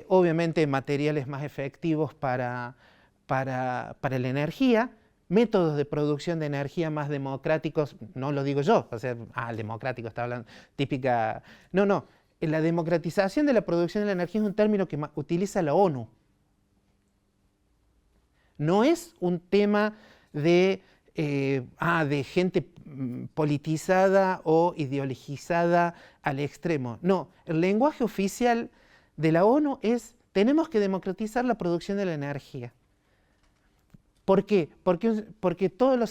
obviamente materiales más efectivos para la energía, métodos de producción de energía más democráticos, no lo digo yo, o sea, democrático, está hablando, típica, no, la democratización de la producción de la energía es un término que utiliza la ONU. No es un tema de gente politizada o ideologizada al extremo. No, el lenguaje oficial de la ONU es: tenemos que democratizar la producción de la energía. ¿Por qué? Porque todos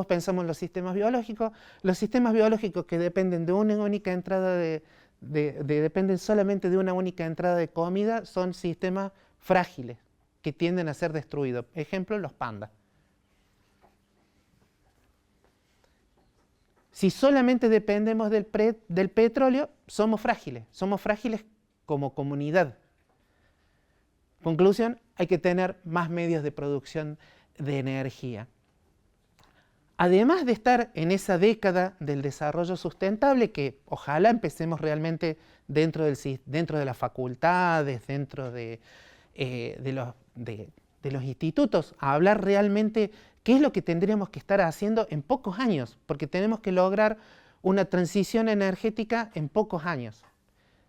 pensamos en los sistemas biológicos que dependen de una única entrada dependen solamente de una única entrada de comida, son sistemas frágiles que tienden a ser destruidos. Ejemplo, los pandas. Si solamente dependemos del petróleo, somos frágiles como comunidad. Conclusión, hay que tener más medios de producción de energía. Además de estar en esa década del desarrollo sustentable, que ojalá empecemos realmente dentro de las facultades, dentro de los institutos, a hablar realmente qué es lo que tendríamos que estar haciendo en pocos años, porque tenemos que lograr una transición energética en pocos años.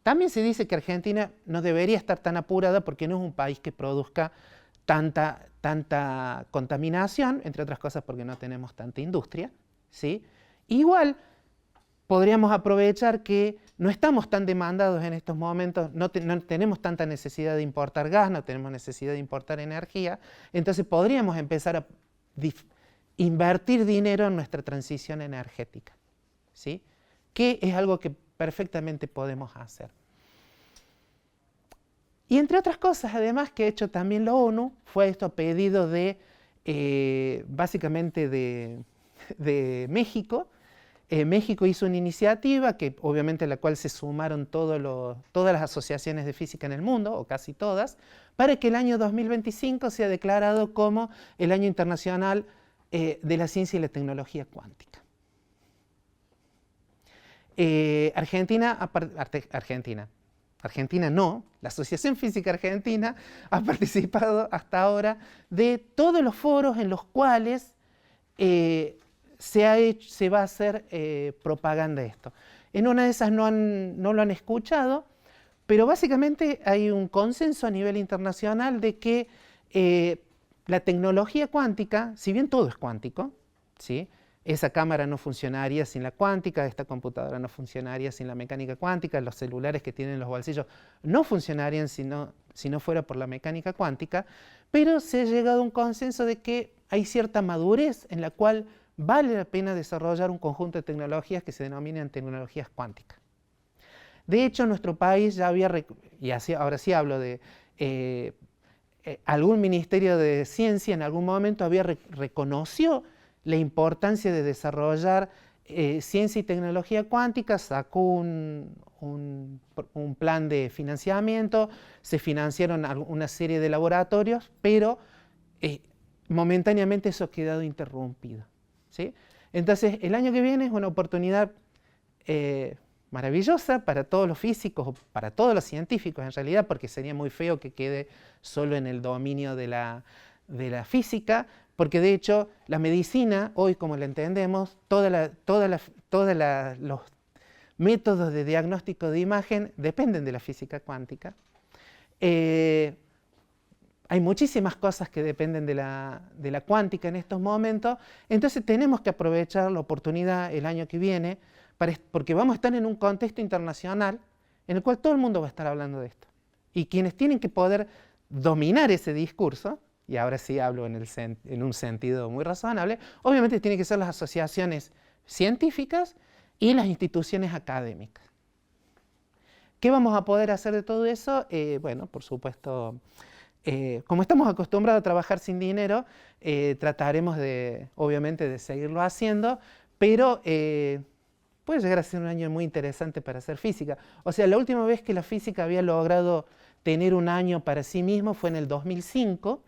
También se dice que Argentina no debería estar tan apurada porque no es un país que produzca tanta contaminación, entre otras cosas porque no tenemos tanta industria, ¿sí? Igual podríamos aprovechar que no estamos tan demandados en estos momentos, no tenemos tanta necesidad de importar gas, no tenemos necesidad de importar energía, entonces podríamos empezar a invertir dinero en nuestra transición energética, ¿sí? Que es algo que perfectamente podemos hacer. Y entre otras cosas, además, que ha hecho también la ONU, fue esto a pedido de, básicamente de México. México hizo una iniciativa, que obviamente a la cual se sumaron todas las asociaciones de física en el mundo, o casi todas, para que el año 2025 sea declarado como el Año Internacional de la Ciencia y la Tecnología Cuántica. Argentina no, la Asociación Física Argentina ha participado hasta ahora de todos los foros en los cuales se va a hacer propaganda de esto. En una de esas no lo han escuchado, pero básicamente hay un consenso a nivel internacional de que la tecnología cuántica, si bien todo es cuántico, ¿sí? Esa cámara no funcionaría sin la cuántica, esta computadora no funcionaría sin la mecánica cuántica, los celulares que tienen en los bolsillos no funcionarían si no fuera por la mecánica cuántica, pero se ha llegado a un consenso de que hay cierta madurez en la cual vale la pena desarrollar un conjunto de tecnologías que se denominan tecnologías cuánticas. De hecho, nuestro país ya había, ahora sí hablo de algún ministerio de ciencia en algún momento había reconoció la importancia de desarrollar ciencia y tecnología cuántica, sacó un plan de financiamiento, se financiaron una serie de laboratorios, pero momentáneamente eso ha quedado interrumpido, ¿sí? Entonces, el año que viene es una oportunidad maravillosa para todos los físicos, o para todos los científicos en realidad, porque sería muy feo que quede solo en el dominio de la física, porque de hecho la medicina, hoy como la entendemos, todos los métodos de diagnóstico de imagen dependen de la física cuántica. Hay muchísimas cosas que dependen de la cuántica en estos momentos, entonces tenemos que aprovechar la oportunidad el año que viene, porque vamos a estar en un contexto internacional en el cual todo el mundo va a estar hablando de esto. Y quienes tienen que poder dominar ese discurso, y ahora sí hablo en un sentido muy razonable, obviamente tienen que ser las asociaciones científicas y las instituciones académicas. ¿Qué vamos a poder hacer de todo eso? Bueno, por supuesto, como estamos acostumbrados a trabajar sin dinero, trataremos obviamente de seguirlo haciendo, pero puede llegar a ser un año muy interesante para hacer física. O sea, la última vez que la física había logrado tener un año para sí mismo fue en el 2005,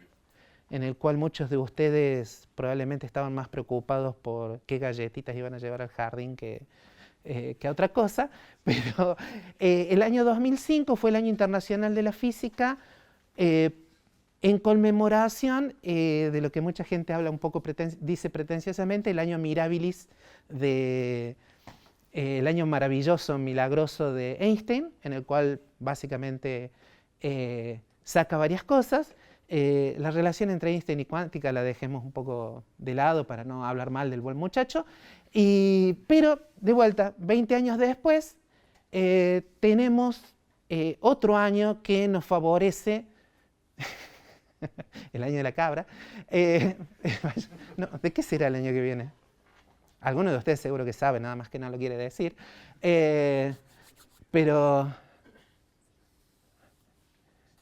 en el cual muchos de ustedes probablemente estaban más preocupados por qué galletitas iban a llevar al jardín que a otra cosa, pero el año 2005 fue el Año Internacional de la Física en conmemoración de lo que mucha gente habla un poco, dice pretenciosamente, el año Mirabilis, el año maravilloso, milagroso de Einstein, en el cual básicamente saca varias cosas. La relación entre Einstein y cuántica la dejemos un poco de lado para no hablar mal del buen muchacho, pero de vuelta, 20 años después, tenemos otro año que nos favorece, el año de la cabra. No, ¿de qué será el año que viene? Algunos de ustedes seguro que saben, nada más que no lo quiere decir, pero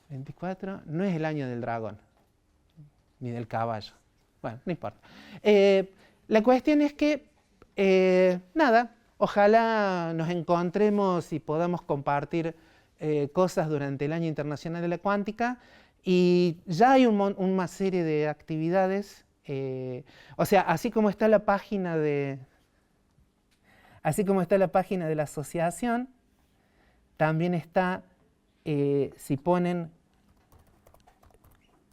24 no es el año del dragón, ni del caballo. Bueno, no importa. La cuestión es que, nada, ojalá nos encontremos y podamos compartir cosas durante el Año Internacional de la Cuántica. Y ya hay una serie de actividades, o sea, así como está la página de la asociación, también está, si ponen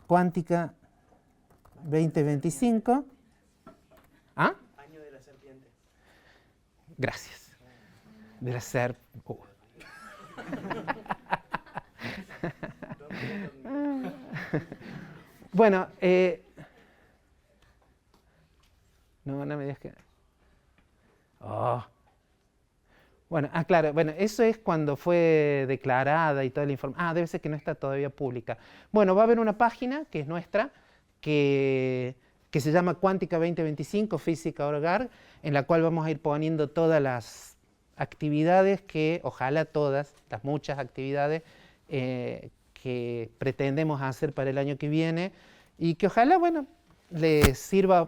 Cuántica 2025. ¿Ah? Año de la serpiente. Gracias. De la serp. Bueno, no me digas que... Oh. Bueno, claro, bueno, eso es cuando fue declarada y toda la información. Debe ser que no está todavía pública. Bueno, va a haber una página que es nuestra, que se llama Cuántica 2025, Física.org, en la cual vamos a ir poniendo todas las actividades que, ojalá todas, las muchas actividades que pretendemos hacer para el año que viene y que ojalá, bueno, les sirva.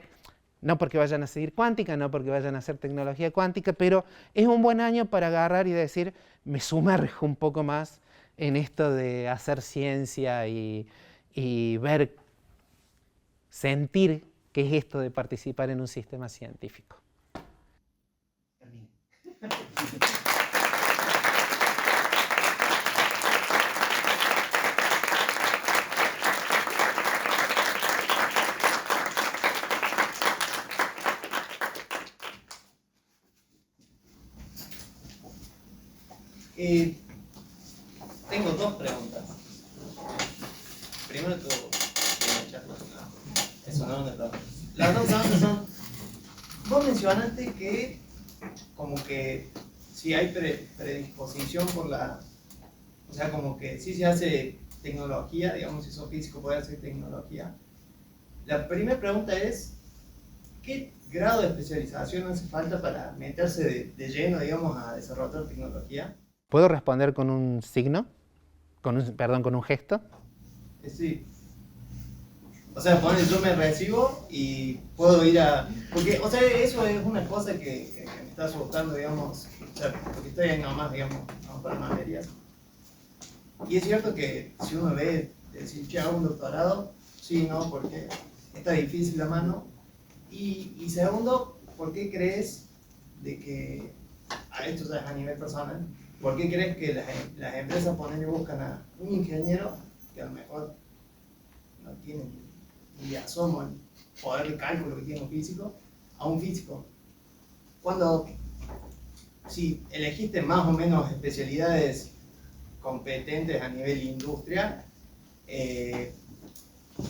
No porque vayan a seguir cuántica, no porque vayan a hacer tecnología cuántica, pero es un buen año para agarrar y decir, me sumerjo un poco más en esto de hacer ciencia y ver, sentir qué es esto de participar en un sistema científico. Tengo dos preguntas. Primero todo, eso no, las dos preguntas son, vos mencionaste que como que si hay predisposición por la, o sea, como que si se hace tecnología, digamos, si sos físico puede hacer tecnología. La primera pregunta es, ¿qué grado de especialización hace falta para meterse de lleno, digamos, a desarrollar tecnología? ¿Puedo responder con un signo? Con un gesto. Sí. O sea, yo me recibo y puedo ir a... Porque, o sea, eso es una cosa que me está asustando, digamos, o sea, porque estoy ahí nomás, digamos, para materias. Y es cierto que si uno ve, decir, che, hago un doctorado, sí, no, porque está difícil la mano. Y segundo, ¿por qué crees de que, a esto ya es a nivel personal, ¿por qué crees que las empresas ponen y buscan a un ingeniero que a lo mejor no tiene ni asomo el poder de cálculo que tiene un físico, a un físico? Cuando, si elegiste más o menos especialidades competentes a nivel industria,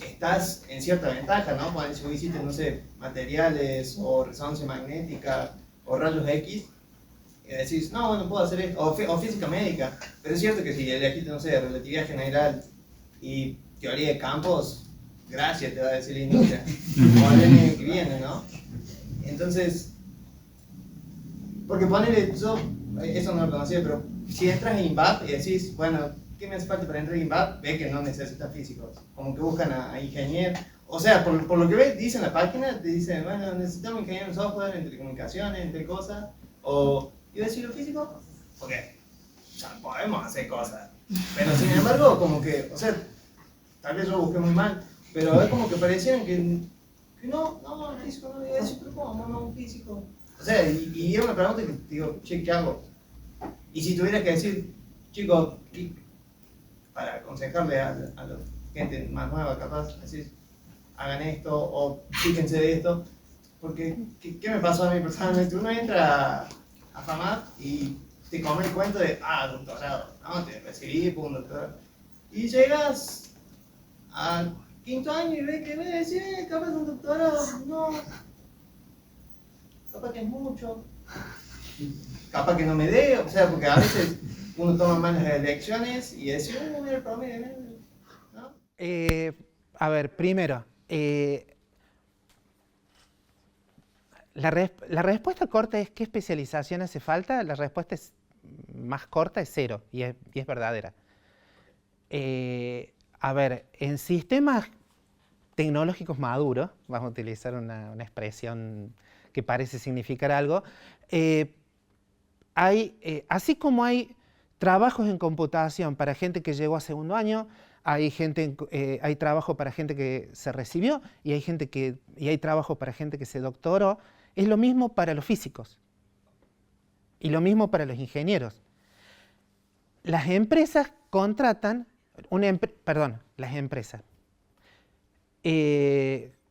estás en cierta ventaja, ¿no? Cuando si vos hiciste, no sé, materiales o resonancia magnética o rayos X, y decís, no, bueno, puedo hacer esto, o física médica, pero es cierto que si elegiste, no sé, relatividad general y teoría de campos, gracias te va a decir la industria, o el año que viene, ¿no? Entonces, porque ponele, yo, eso no lo conocía, pero si entras en INVAP y decís, bueno, ¿qué me hace falta para entrar en INVAP? Ve que no necesitas físicos, como que buscan a ingenieros. O sea, por lo que ves, dice en la página, te dicen, bueno, necesitamos ingenieros en software, en telecomunicaciones, entre cosas, o, ¿y decir lo físico? Porque ya podemos hacer cosas, pero sin embargo, como que, o sea, tal vez yo busqué muy mal, pero es como que parecían que no, físico no, y decir, pero ¿cómo no un físico? O sea, y era una pregunta que digo, che, ¿qué hago? Y si tuvieras que decir, chicos, para aconsejarle a la gente más nueva, capaz, decir, hagan esto o fíjense de esto, porque ¿qué me pasó a mí personalmente? Uno entra a FAMAP y te come el cuento de, doctorado, ¿no? Te recibí, pum, doctorado. Y llegas al quinto año y ves que ves, capaz un doctorado, no, capaz que es mucho, capaz que no me dé, o sea, porque a veces uno toma malas elecciones y dice, mira el promedio, ¿no? A ver, primero, la respuesta corta es ¿qué especialización hace falta? La respuesta más corta es cero, y es verdadera. A ver, en sistemas tecnológicos maduros, vamos a utilizar una expresión que parece significar algo, así como hay trabajos en computación para gente que llegó a segundo año, hay trabajo para gente que se recibió y hay trabajo para gente que se doctoró. Es lo mismo para los físicos y lo mismo para los ingenieros. Las empresas contratan, las empresas,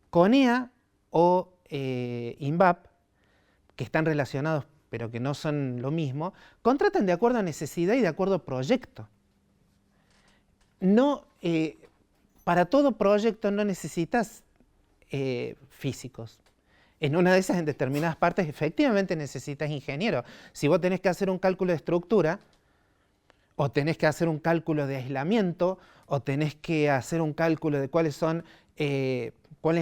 CONEA o INVAP, que están relacionados pero que no son lo mismo, contratan de acuerdo a necesidad y de acuerdo a proyecto. No, para todo proyecto no necesitas físicos. En una de esas, en determinadas partes, efectivamente necesitas ingenieros. Si vos tenés que hacer un cálculo de estructura, o tenés que hacer un cálculo de aislamiento, o tenés que hacer un cálculo de cuál es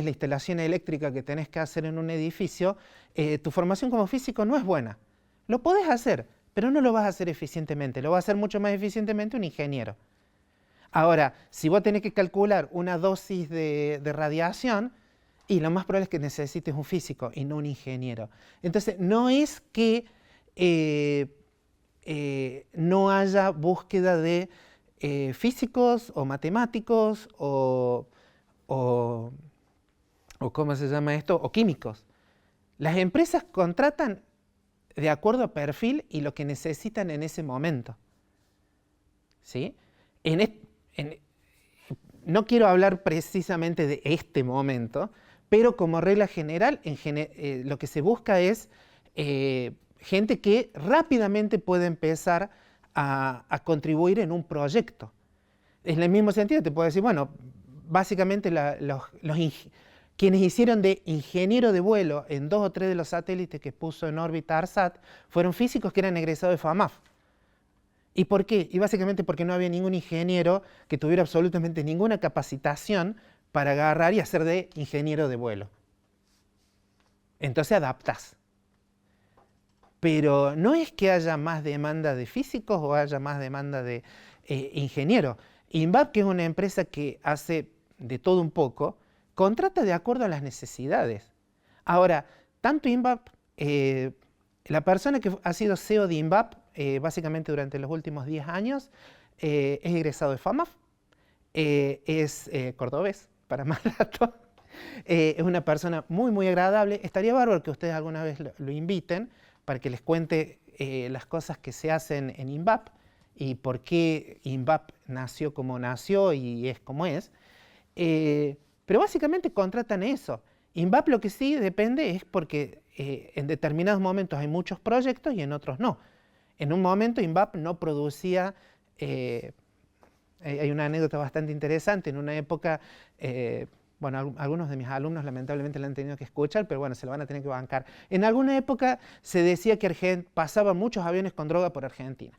la instalación eléctrica que tenés que hacer en un edificio, tu formación como físico no es buena. Lo podés hacer, pero no lo vas a hacer eficientemente. Lo va a hacer mucho más eficientemente un ingeniero. Ahora, si vos tenés que calcular una dosis de radiación, y lo más probable es que necesites un físico y no un ingeniero. Entonces, no es que no haya búsqueda de físicos o matemáticos o ¿cómo se llama esto? O químicos. Las empresas contratan de acuerdo a perfil y lo que necesitan en ese momento. ¿Sí? No quiero hablar precisamente de este momento, pero como regla general, lo que se busca es gente que rápidamente puede empezar a contribuir en un proyecto. En el mismo sentido te puedo decir, bueno, básicamente quienes hicieron de ingeniero de vuelo en 2 o 3 de los satélites que puso en órbita ARSAT fueron físicos que eran egresados de FAMAF. ¿Y por qué? Y básicamente porque no había ningún ingeniero que tuviera absolutamente ninguna capacitación para agarrar y hacer de ingeniero de vuelo. Entonces adaptás. Pero no es que haya más demanda de físicos o haya más demanda de ingenieros. INVAP, que es una empresa que hace de todo un poco, contrata de acuerdo a las necesidades. Ahora, tanto INVAP, la persona que ha sido CEO de INVAP, básicamente durante los últimos 10 años, es egresado de FAMAF, es cordobés, para más rato, es una persona muy, muy agradable. Estaría bárbaro que ustedes alguna vez lo inviten para que les cuente las cosas que se hacen en INVAP y por qué INVAP nació como nació y es como es. Pero básicamente contratan eso. INVAP lo que sí depende es porque en determinados momentos hay muchos proyectos y en otros no. En un momento INVAP no producía, hay una anécdota bastante interesante, en una época, bueno, algunos de mis alumnos lamentablemente la han tenido que escuchar, pero bueno, se lo van a tener que bancar. En alguna época se decía que pasaban muchos aviones con droga por Argentina.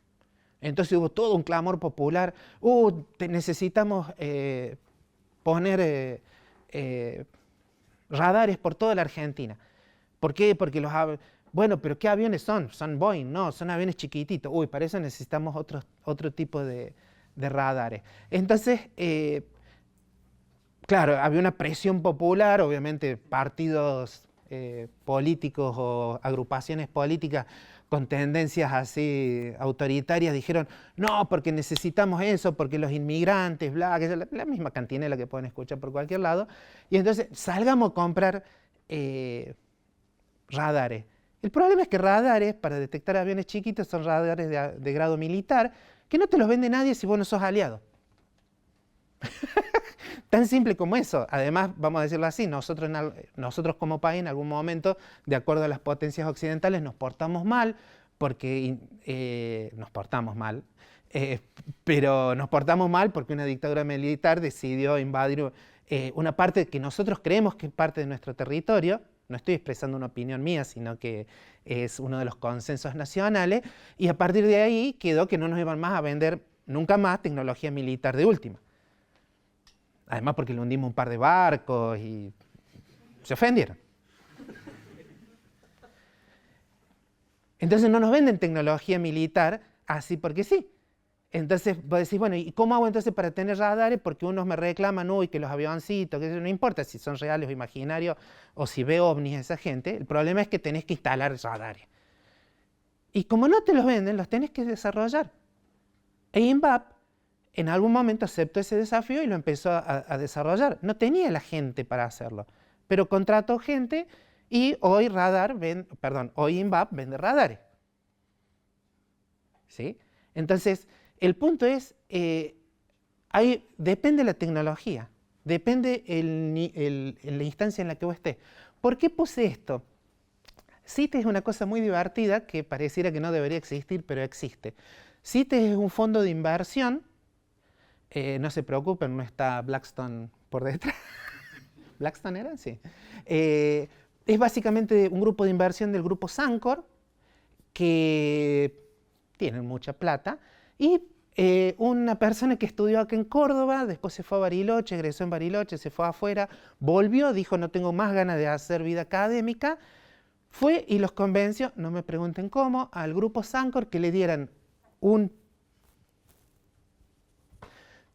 Entonces hubo todo un clamor popular, necesitamos poner radares por toda la Argentina. ¿Por qué? Porque bueno, pero ¿qué aviones son? ¿Son Boeing? No, son aviones chiquititos. Para eso necesitamos otro tipo de radares. Entonces, claro, había una presión popular, obviamente partidos políticos o agrupaciones políticas con tendencias así autoritarias dijeron, no, porque necesitamos eso, porque los inmigrantes, bla, que es la misma cantinela que pueden escuchar por cualquier lado, y entonces salgamos a comprar radares. El problema es que radares para detectar aviones chiquitos son radares de grado militar, que no te los vende nadie si vos no sos aliado. Tan simple como eso. Además, vamos a decirlo así, nosotros como país en algún momento, de acuerdo a las potencias occidentales, nos portamos mal, porque pero nos portamos mal porque una dictadura militar decidió invadir una parte que nosotros creemos que es parte de nuestro territorio. No estoy expresando una opinión mía, sino que es uno de los consensos nacionales, y a partir de ahí quedó que no nos iban más a vender nunca más tecnología militar de última. Además porque le hundimos un par de barcos y se ofendieron. Entonces no nos venden tecnología militar así porque sí. Entonces vos decís, bueno, ¿y cómo hago entonces para tener radares? Porque unos me reclaman, que los avioncitos, que eso no importa si son reales o imaginarios, o si ve ovnis esa gente, el problema es que tenés que instalar radares. Y como no te los venden, los tenés que desarrollar. E INVAP en algún momento aceptó ese desafío y lo empezó a desarrollar. No tenía la gente para hacerlo, pero contrató gente y hoy hoy INVAP vende radares. ¿Sí? Entonces, el punto es, depende la tecnología, depende la instancia en la que vos estés. ¿Por qué puse esto? CITES es una cosa muy divertida que pareciera que no debería existir, pero existe. CITES es un fondo de inversión. No se preocupen, no está Blackstone por detrás. ¿Blackstone era? Sí. Es básicamente un grupo de inversión del grupo Sancor, que tienen mucha plata, y una persona que estudió acá en Córdoba, después se fue a Bariloche, egresó en Bariloche, se fue afuera, volvió, dijo no tengo más ganas de hacer vida académica, fue y los convenció, no me pregunten cómo, al grupo Sancor que le dieran un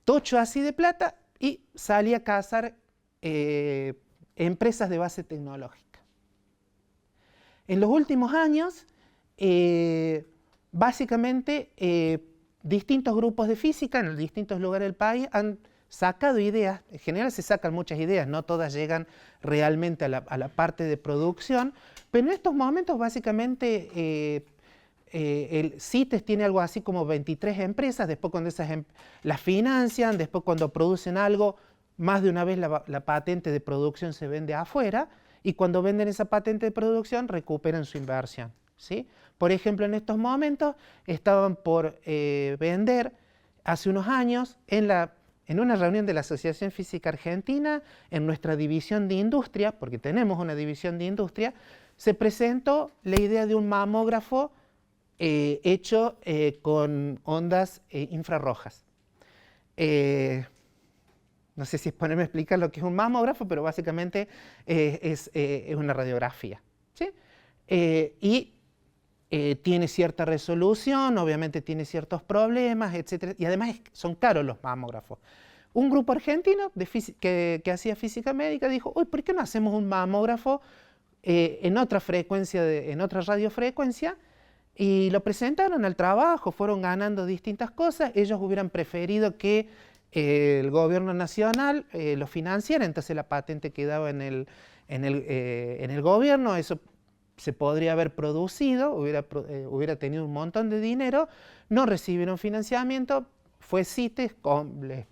tocho así de plata y salía a cazar empresas de base tecnológica. En los últimos años, básicamente, distintos grupos de física en los distintos lugares del país han sacado ideas. En general se sacan muchas ideas, no todas llegan realmente a la parte de producción, pero en estos momentos básicamente el CITES tiene algo así como 23 empresas, después cuando esas las financian, después cuando producen algo, más de una vez la patente de producción se vende afuera, y cuando venden esa patente de producción recuperan su inversión, ¿sí? Por ejemplo, en estos momentos estaban por vender hace unos años en una reunión de la Asociación Física Argentina, en nuestra división de industria, porque tenemos una división de industria, se presentó la idea de un mamógrafo hecho con ondas infrarrojas. No sé si es ponerme a explicar lo que es un mamógrafo, pero básicamente es una radiografía, ¿sí? Tiene cierta resolución, obviamente tiene ciertos problemas, etc. Y además son caros los mamógrafos. Un grupo argentino que hacía física médica dijo, uy, ¿por qué no hacemos un mamógrafo en otra frecuencia, en otra radiofrecuencia? Y lo presentaron al trabajo, fueron ganando distintas cosas. Ellos hubieran preferido que el gobierno nacional lo financiara, entonces la patente quedaba en el gobierno, eso se podría haber producido, hubiera tenido un montón de dinero, no recibieron financiamiento, fue CITES,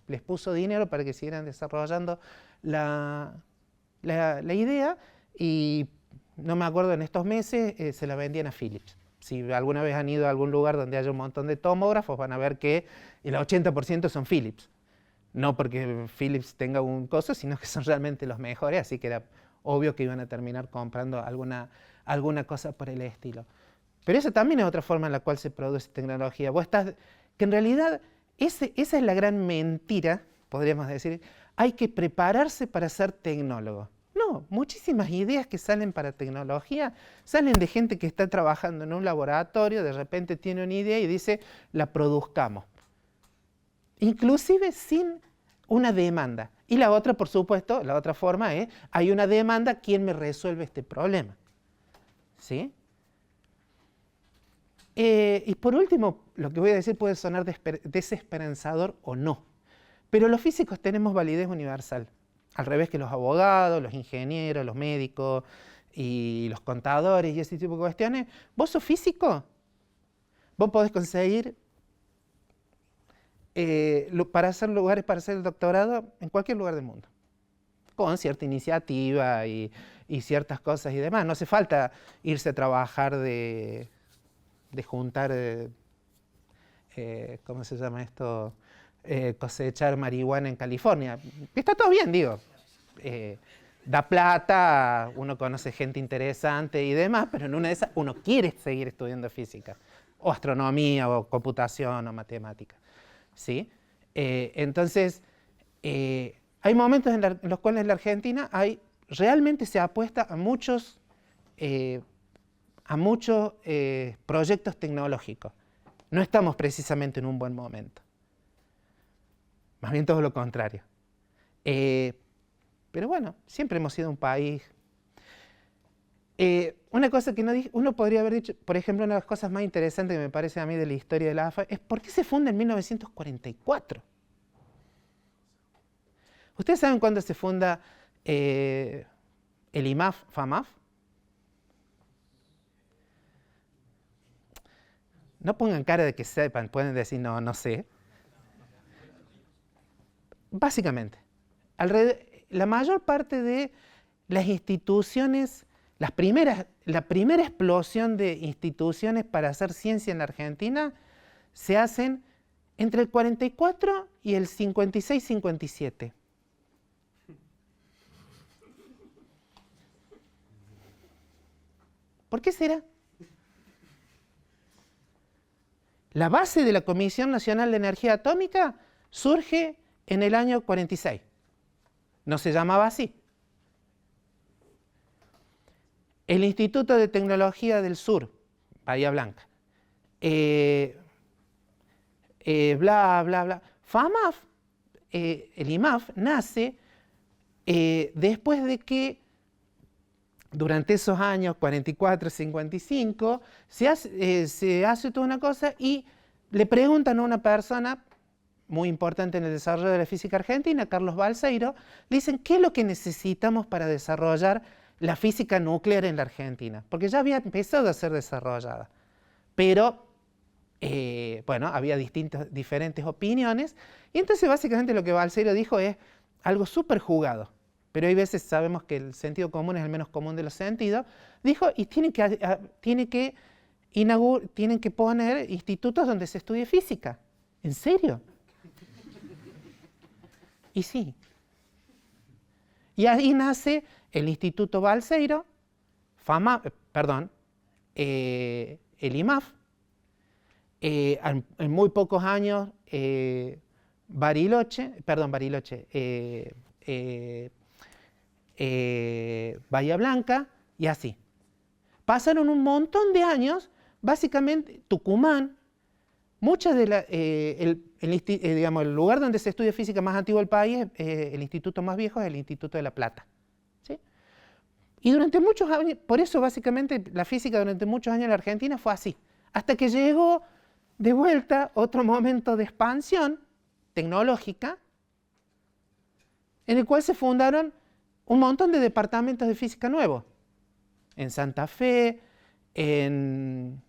les puso dinero para que siguieran desarrollando la idea, y no me acuerdo, en estos meses se la vendían a Philips. Si alguna vez han ido a algún lugar donde haya un montón de tomógrafos, van a ver que el 80% son Philips. No porque Philips tenga un costo, sino que son realmente los mejores, así que era obvio que iban a terminar comprando alguna cosa por el estilo. Pero esa también es otra forma en la cual se produce tecnología. Que en realidad esa es la gran mentira, podríamos decir, hay que prepararse para ser tecnólogo. No, muchísimas ideas que salen para tecnología salen de gente que está trabajando en un laboratorio, de repente tiene una idea y dice, la produzcamos. Inclusive sin una demanda. Y la otra, por supuesto, la otra forma es, hay una demanda, ¿quién me resuelve este problema? ¿Sí? Y por último, lo que voy a decir puede sonar desesperanzador o no, pero los físicos tenemos validez universal, al revés que los abogados, los ingenieros, los médicos y los contadores y ese tipo de cuestiones. ¿Vos sos físico? Vos podés conseguir para hacer lugares para hacer el doctorado en cualquier lugar del mundo, con cierta iniciativa y ciertas cosas y demás. No hace falta irse a trabajar de juntar, ¿cómo se llama esto? Cosechar marihuana en California. Está todo bien, digo. Da plata, uno conoce gente interesante y demás, pero en una de esas uno quiere seguir estudiando física, o astronomía, o computación, o matemática. ¿Sí? Entonces, hay momentos en los cuales en la Argentina realmente se apuesta a muchos proyectos tecnológicos. No estamos precisamente en un buen momento. Más bien todo lo contrario. Pero bueno, siempre hemos sido un país. Una cosa que no dije, uno podría haber dicho, por ejemplo, una de las cosas más interesantes que me parece a mí de la historia de la AFA es ¿por qué se funda en 1944? ¿Ustedes saben cuándo se funda el IMAF, FAMAF? No pongan cara de que sepan, pueden decir no, no sé. Básicamente, la mayor parte de las instituciones, la primera explosión de instituciones para hacer ciencia en la Argentina se hacen entre el 44 y el 56-57. ¿Por qué será? La base de la Comisión Nacional de Energía Atómica surge en el año 46. No se llamaba así. El Instituto de Tecnología del Sur, Bahía Blanca. Bla, bla, bla. FAMAF, el IMAF, nace después de que durante esos años 44, 55, se hace toda una cosa y le preguntan a una persona muy importante en el desarrollo de la física argentina, Carlos Balseiro, le dicen, ¿qué es lo que necesitamos para desarrollar la física nuclear en la Argentina? Porque ya había empezado a ser desarrollada, pero bueno, había diferentes opiniones, y entonces básicamente lo que Balseiro dijo es algo súper jugado, pero hay veces sabemos que el sentido común es el menos común de los sentidos. Dijo, y tienen que poner institutos donde se estudie física. ¿En serio? Y sí. Y ahí nace el Instituto Balseiro, el IMAF. En muy pocos años, Bahía Blanca y así. Pasaron un montón de años, básicamente Tucumán, muchas de digamos, el lugar donde se estudia física más antiguo del país, el instituto más viejo es el Instituto de La Plata. ¿Sí? Y durante muchos años, por eso básicamente la física durante muchos años en la Argentina fue así, hasta que llegó de vuelta otro momento de expansión tecnológica, en el cual se fundaron un montón de departamentos de física nuevos, en Santa Fe, en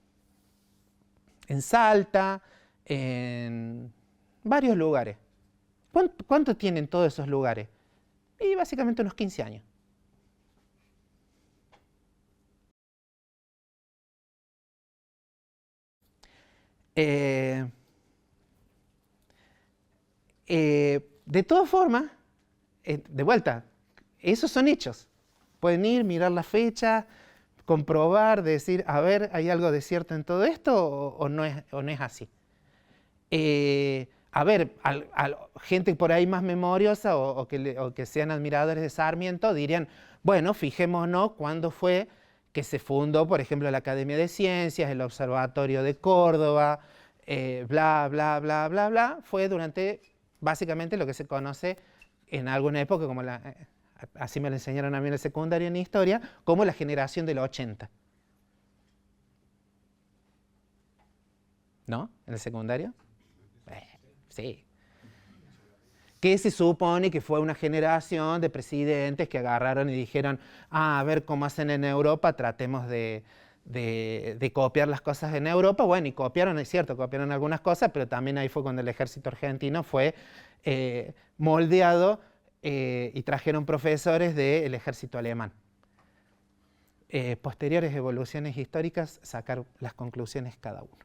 Salta, en varios lugares. ¿Cuánto tienen todos esos lugares? Y básicamente unos 15 años. De todas formas, de vuelta, esos son hechos. Pueden ir, mirar la fecha, comprobar, decir, a ver, ¿hay algo de cierto en todo esto o no es así? A ver, gente por ahí más memoriosa o que sean admiradores de Sarmiento dirían, bueno, fijémonos cuándo fue que se fundó, por ejemplo, la Academia de Ciencias, el Observatorio de Córdoba, bla, bla, bla, bla, bla. Fue durante, básicamente, lo que se conoce en alguna época, como así me lo enseñaron a mí en el secundario en historia, como la generación del 80. ¿No? ¿En el secundario? Sí. Que se supone que fue una generación de presidentes que agarraron y dijeron, a ver cómo hacen en Europa, tratemos de copiar las cosas en Europa. Bueno, y copiaron, es cierto, copiaron algunas cosas, pero también ahí fue cuando el ejército argentino fue moldeado y trajeron profesores del ejército alemán. Posteriores evoluciones históricas, sacar las conclusiones cada uno.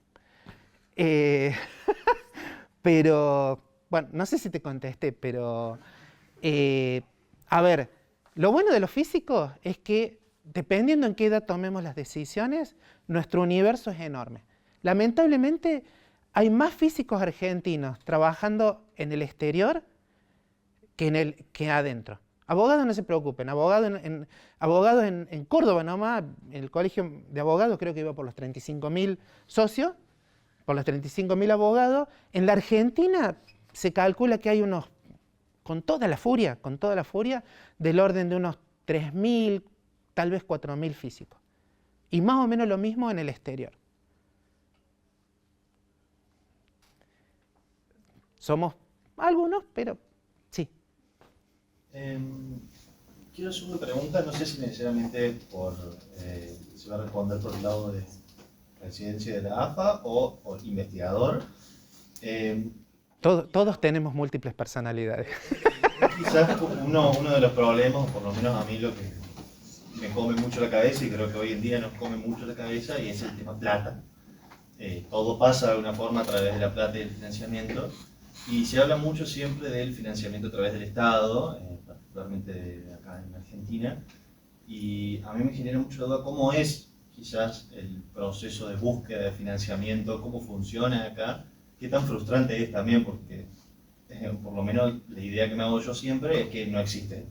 Pero, bueno, no sé si te contesté, pero, a ver, lo bueno de los físicos es que, dependiendo en qué edad tomemos las decisiones, nuestro universo es enorme. Lamentablemente, hay más físicos argentinos trabajando en el exterior que adentro. Abogados no se preocupen, abogados en Córdoba nomás, el colegio de abogados creo que iba por los 35.000 socios, por los 35.000 abogados. En la Argentina se calcula que hay unos, con toda la furia, del orden de unos 3.000, tal vez 4.000 físicos. Y más o menos lo mismo en el exterior. Somos algunos, pero sí. Quiero hacer una pregunta, no sé si necesariamente se va a responder por el lado de presidencia de la AFA o investigador. Todos tenemos múltiples personalidades. Quizás uno de los problemas, o por lo menos a mí lo que me come mucho la cabeza, y creo que hoy en día nos come mucho la cabeza, y es el tema plata. Todo pasa de alguna forma a través de la plata y el financiamiento, y se habla mucho siempre del financiamiento a través del Estado, particularmente acá en Argentina, y a mí me genera mucha duda cómo es quizás el proceso de búsqueda de financiamiento, cómo funciona acá, qué tan frustrante es también, porque por lo menos la idea que me hago yo siempre es que no existe.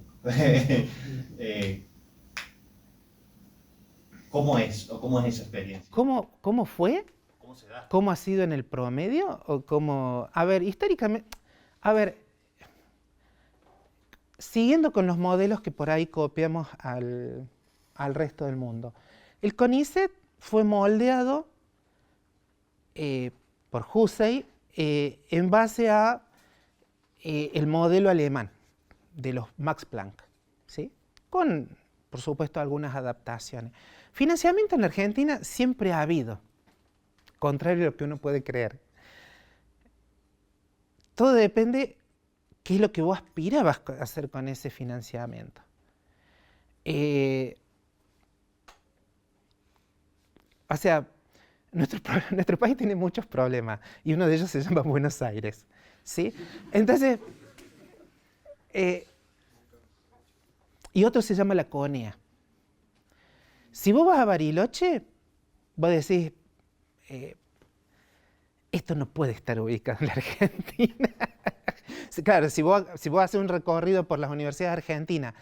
¿Cómo es? ¿O cómo es esa experiencia? ¿Cómo fue? ¿Cómo se da? ¿Cómo ha sido en el promedio? ¿O cómo? A ver, históricamente, a ver, siguiendo con los modelos que por ahí copiamos al resto del mundo. El CONICET fue moldeado por Hussey en base a el modelo alemán de los Max Planck, ¿sí? Con, por supuesto, algunas adaptaciones. Financiamiento en la Argentina siempre ha habido, contrario a lo que uno puede creer. Todo depende qué es lo que vos aspirabas a hacer con ese financiamiento. O sea, nuestro país tiene muchos problemas y uno de ellos se llama Buenos Aires, ¿sí? Entonces, y otro se llama la CONEA. Si vos vas a Bariloche, vos decís, esto no puede estar ubicado en la Argentina. Claro, si vos haces un recorrido por las universidades argentinas,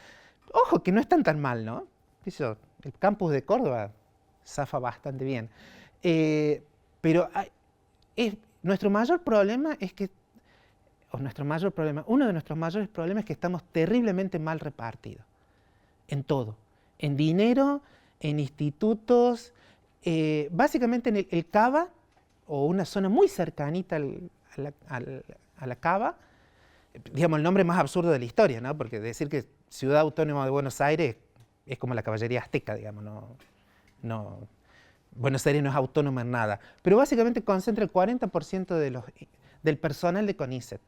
ojo que no están tan mal, ¿no? El campus de Córdoba zafa bastante bien. Pero nuestro mayor problema es que, uno de nuestros mayores problemas es que estamos terriblemente mal repartidos. En todo. En dinero, en institutos, básicamente en el Cava, o una zona muy cercanita a la Cava, digamos el nombre más absurdo de la historia, ¿no? Porque decir que Ciudad Autónoma de Buenos Aires es como la caballería azteca, digamos, Buenos Aires no es autónoma en nada, pero básicamente concentra el 40% del personal de CONICET.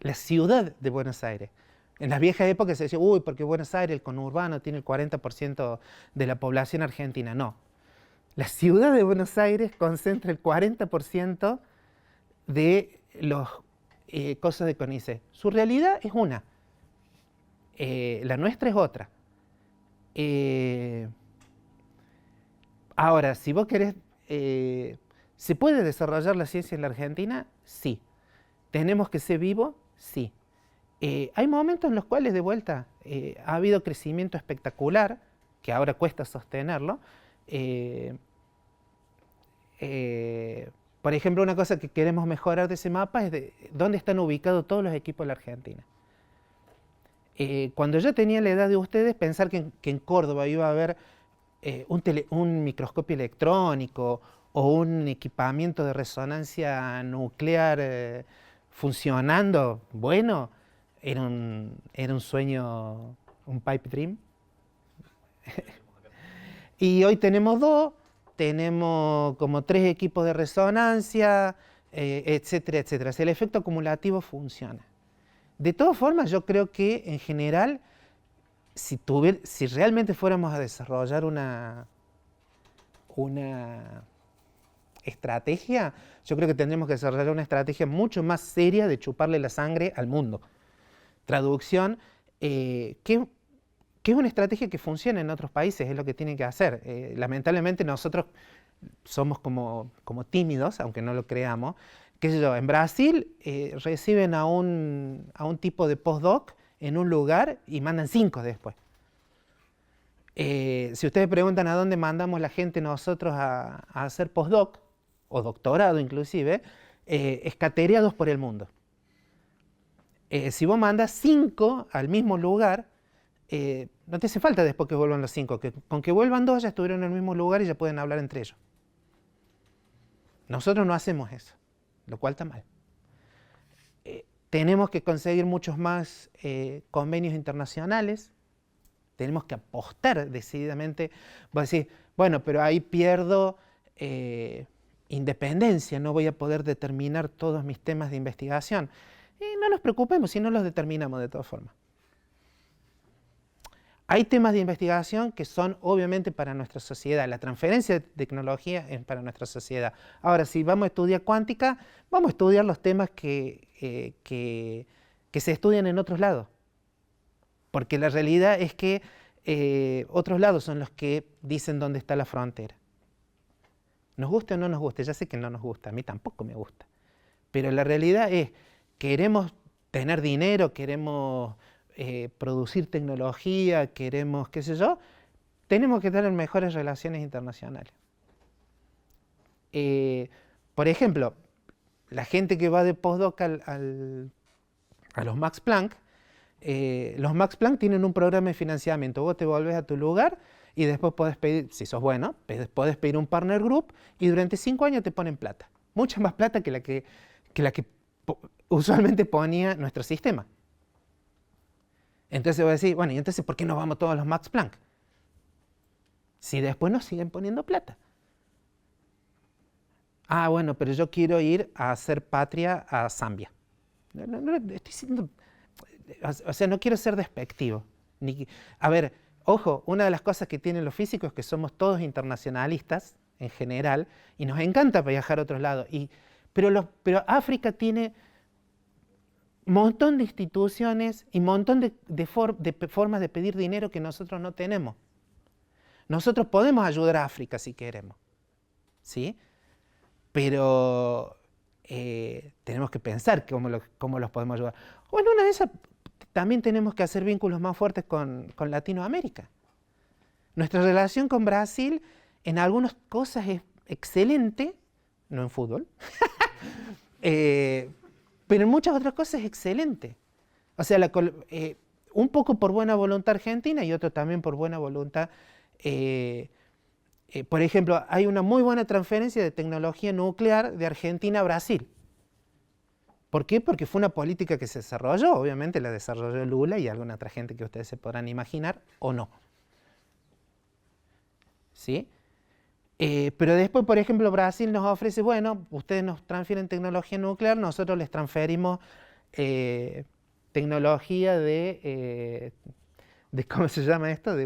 La ciudad de Buenos Aires. En las viejas épocas se decía, uy, porque Buenos Aires, el conurbano, tiene el 40% de la población argentina. No. La ciudad de Buenos Aires concentra el 40% de los cosas de CONICET. Su realidad es una. La nuestra es otra. Ahora, si vos querés, ¿se puede desarrollar la ciencia en la Argentina? Sí. ¿Tenemos que ser vivos? Sí. Hay momentos en los cuales, de vuelta, ha habido crecimiento espectacular, que ahora cuesta sostenerlo. Por ejemplo, una cosa que queremos mejorar de ese mapa es dónde están ubicados todos los equipos de la Argentina. Cuando yo tenía la edad de ustedes, pensar que en Córdoba iba a haber un microscopio electrónico o un equipamiento de resonancia nuclear funcionando, bueno, era un sueño, un pipe dream. Y hoy tenemos 2, tenemos como 3 equipos de resonancia, etcétera, etcétera. O sea, el efecto acumulativo funciona. De todas formas, yo creo que en general, si realmente fuéramos a desarrollar una estrategia, yo creo que tendríamos que desarrollar una estrategia mucho más seria de chuparle la sangre al mundo. Traducción, que es una estrategia que funciona en otros países, es lo que tienen que hacer. Lamentablemente nosotros somos como tímidos, aunque no lo creamos. ¿Qué sé yo? En Brasil reciben a un tipo de postdoc en un lugar y mandan 5 después. Si ustedes preguntan a dónde mandamos la gente nosotros a hacer postdoc, o doctorado inclusive, escateriados por el mundo. Si vos mandas 5 al mismo lugar, no te hace falta después que vuelvan los 5, con que vuelvan 2 ya estuvieron en el mismo lugar y ya pueden hablar entre ellos. Nosotros no hacemos eso, lo cual está mal. tenemos que conseguir muchos más convenios internacionales, tenemos que apostar decididamente. Voy a decir, bueno, pero ahí pierdo independencia, no voy a poder determinar todos mis temas de investigación. Y no nos preocupemos si no los determinamos de todas formas. Hay temas de investigación que son obviamente para nuestra sociedad. La transferencia de tecnología es para nuestra sociedad. Ahora, si vamos a estudiar cuántica, vamos a estudiar los temas que se estudian en otros lados. Porque la realidad es que otros lados son los que dicen dónde está la frontera. Nos guste o no nos guste, ya sé que no nos gusta, a mí tampoco me gusta. Pero la realidad es, queremos tener dinero, queremos producir tecnología, queremos, qué sé yo, tenemos que tener mejores relaciones internacionales. Por ejemplo, la gente que va de postdoc a los Max Planck tienen un programa de financiamiento. Vos te volvés a tu lugar y después podés pedir, si sos bueno, podés pedir un partner group y durante 5 años te ponen plata. Mucha más plata que la que usualmente ponía nuestro sistema. Entonces voy a decir, bueno, ¿y entonces por qué no vamos todos a los Max Planck? Si después nos siguen poniendo plata. Ah, bueno, pero yo quiero ir a hacer patria a Zambia. No, estoy siendo, o sea, no quiero ser despectivo. A ver, ojo, una de las cosas que tienen los físicos es que somos todos internacionalistas en general y nos encanta viajar a otros lados. Pero África tiene un montón de instituciones y un montón de formas de pedir dinero que nosotros no tenemos. Nosotros podemos ayudar a África si queremos, ¿sí? Pero tenemos que pensar cómo los podemos ayudar. Bueno, una de esas, también tenemos que hacer vínculos más fuertes con Latinoamérica. Nuestra relación con Brasil en algunas cosas es excelente, no en fútbol, pero en muchas otras cosas es excelente. O sea, un poco por buena voluntad argentina y otro también por buena voluntad. Por ejemplo, hay una muy buena transferencia de tecnología nuclear de Argentina a Brasil. ¿Por qué? Porque fue una política que se desarrolló, obviamente la desarrolló Lula y alguna otra gente que ustedes se podrán imaginar, o no. ¿Sí? Pero después, por ejemplo, Brasil nos ofrece, bueno, ustedes nos transfieren tecnología nuclear, nosotros les transferimos tecnología de ¿cómo se llama esto? De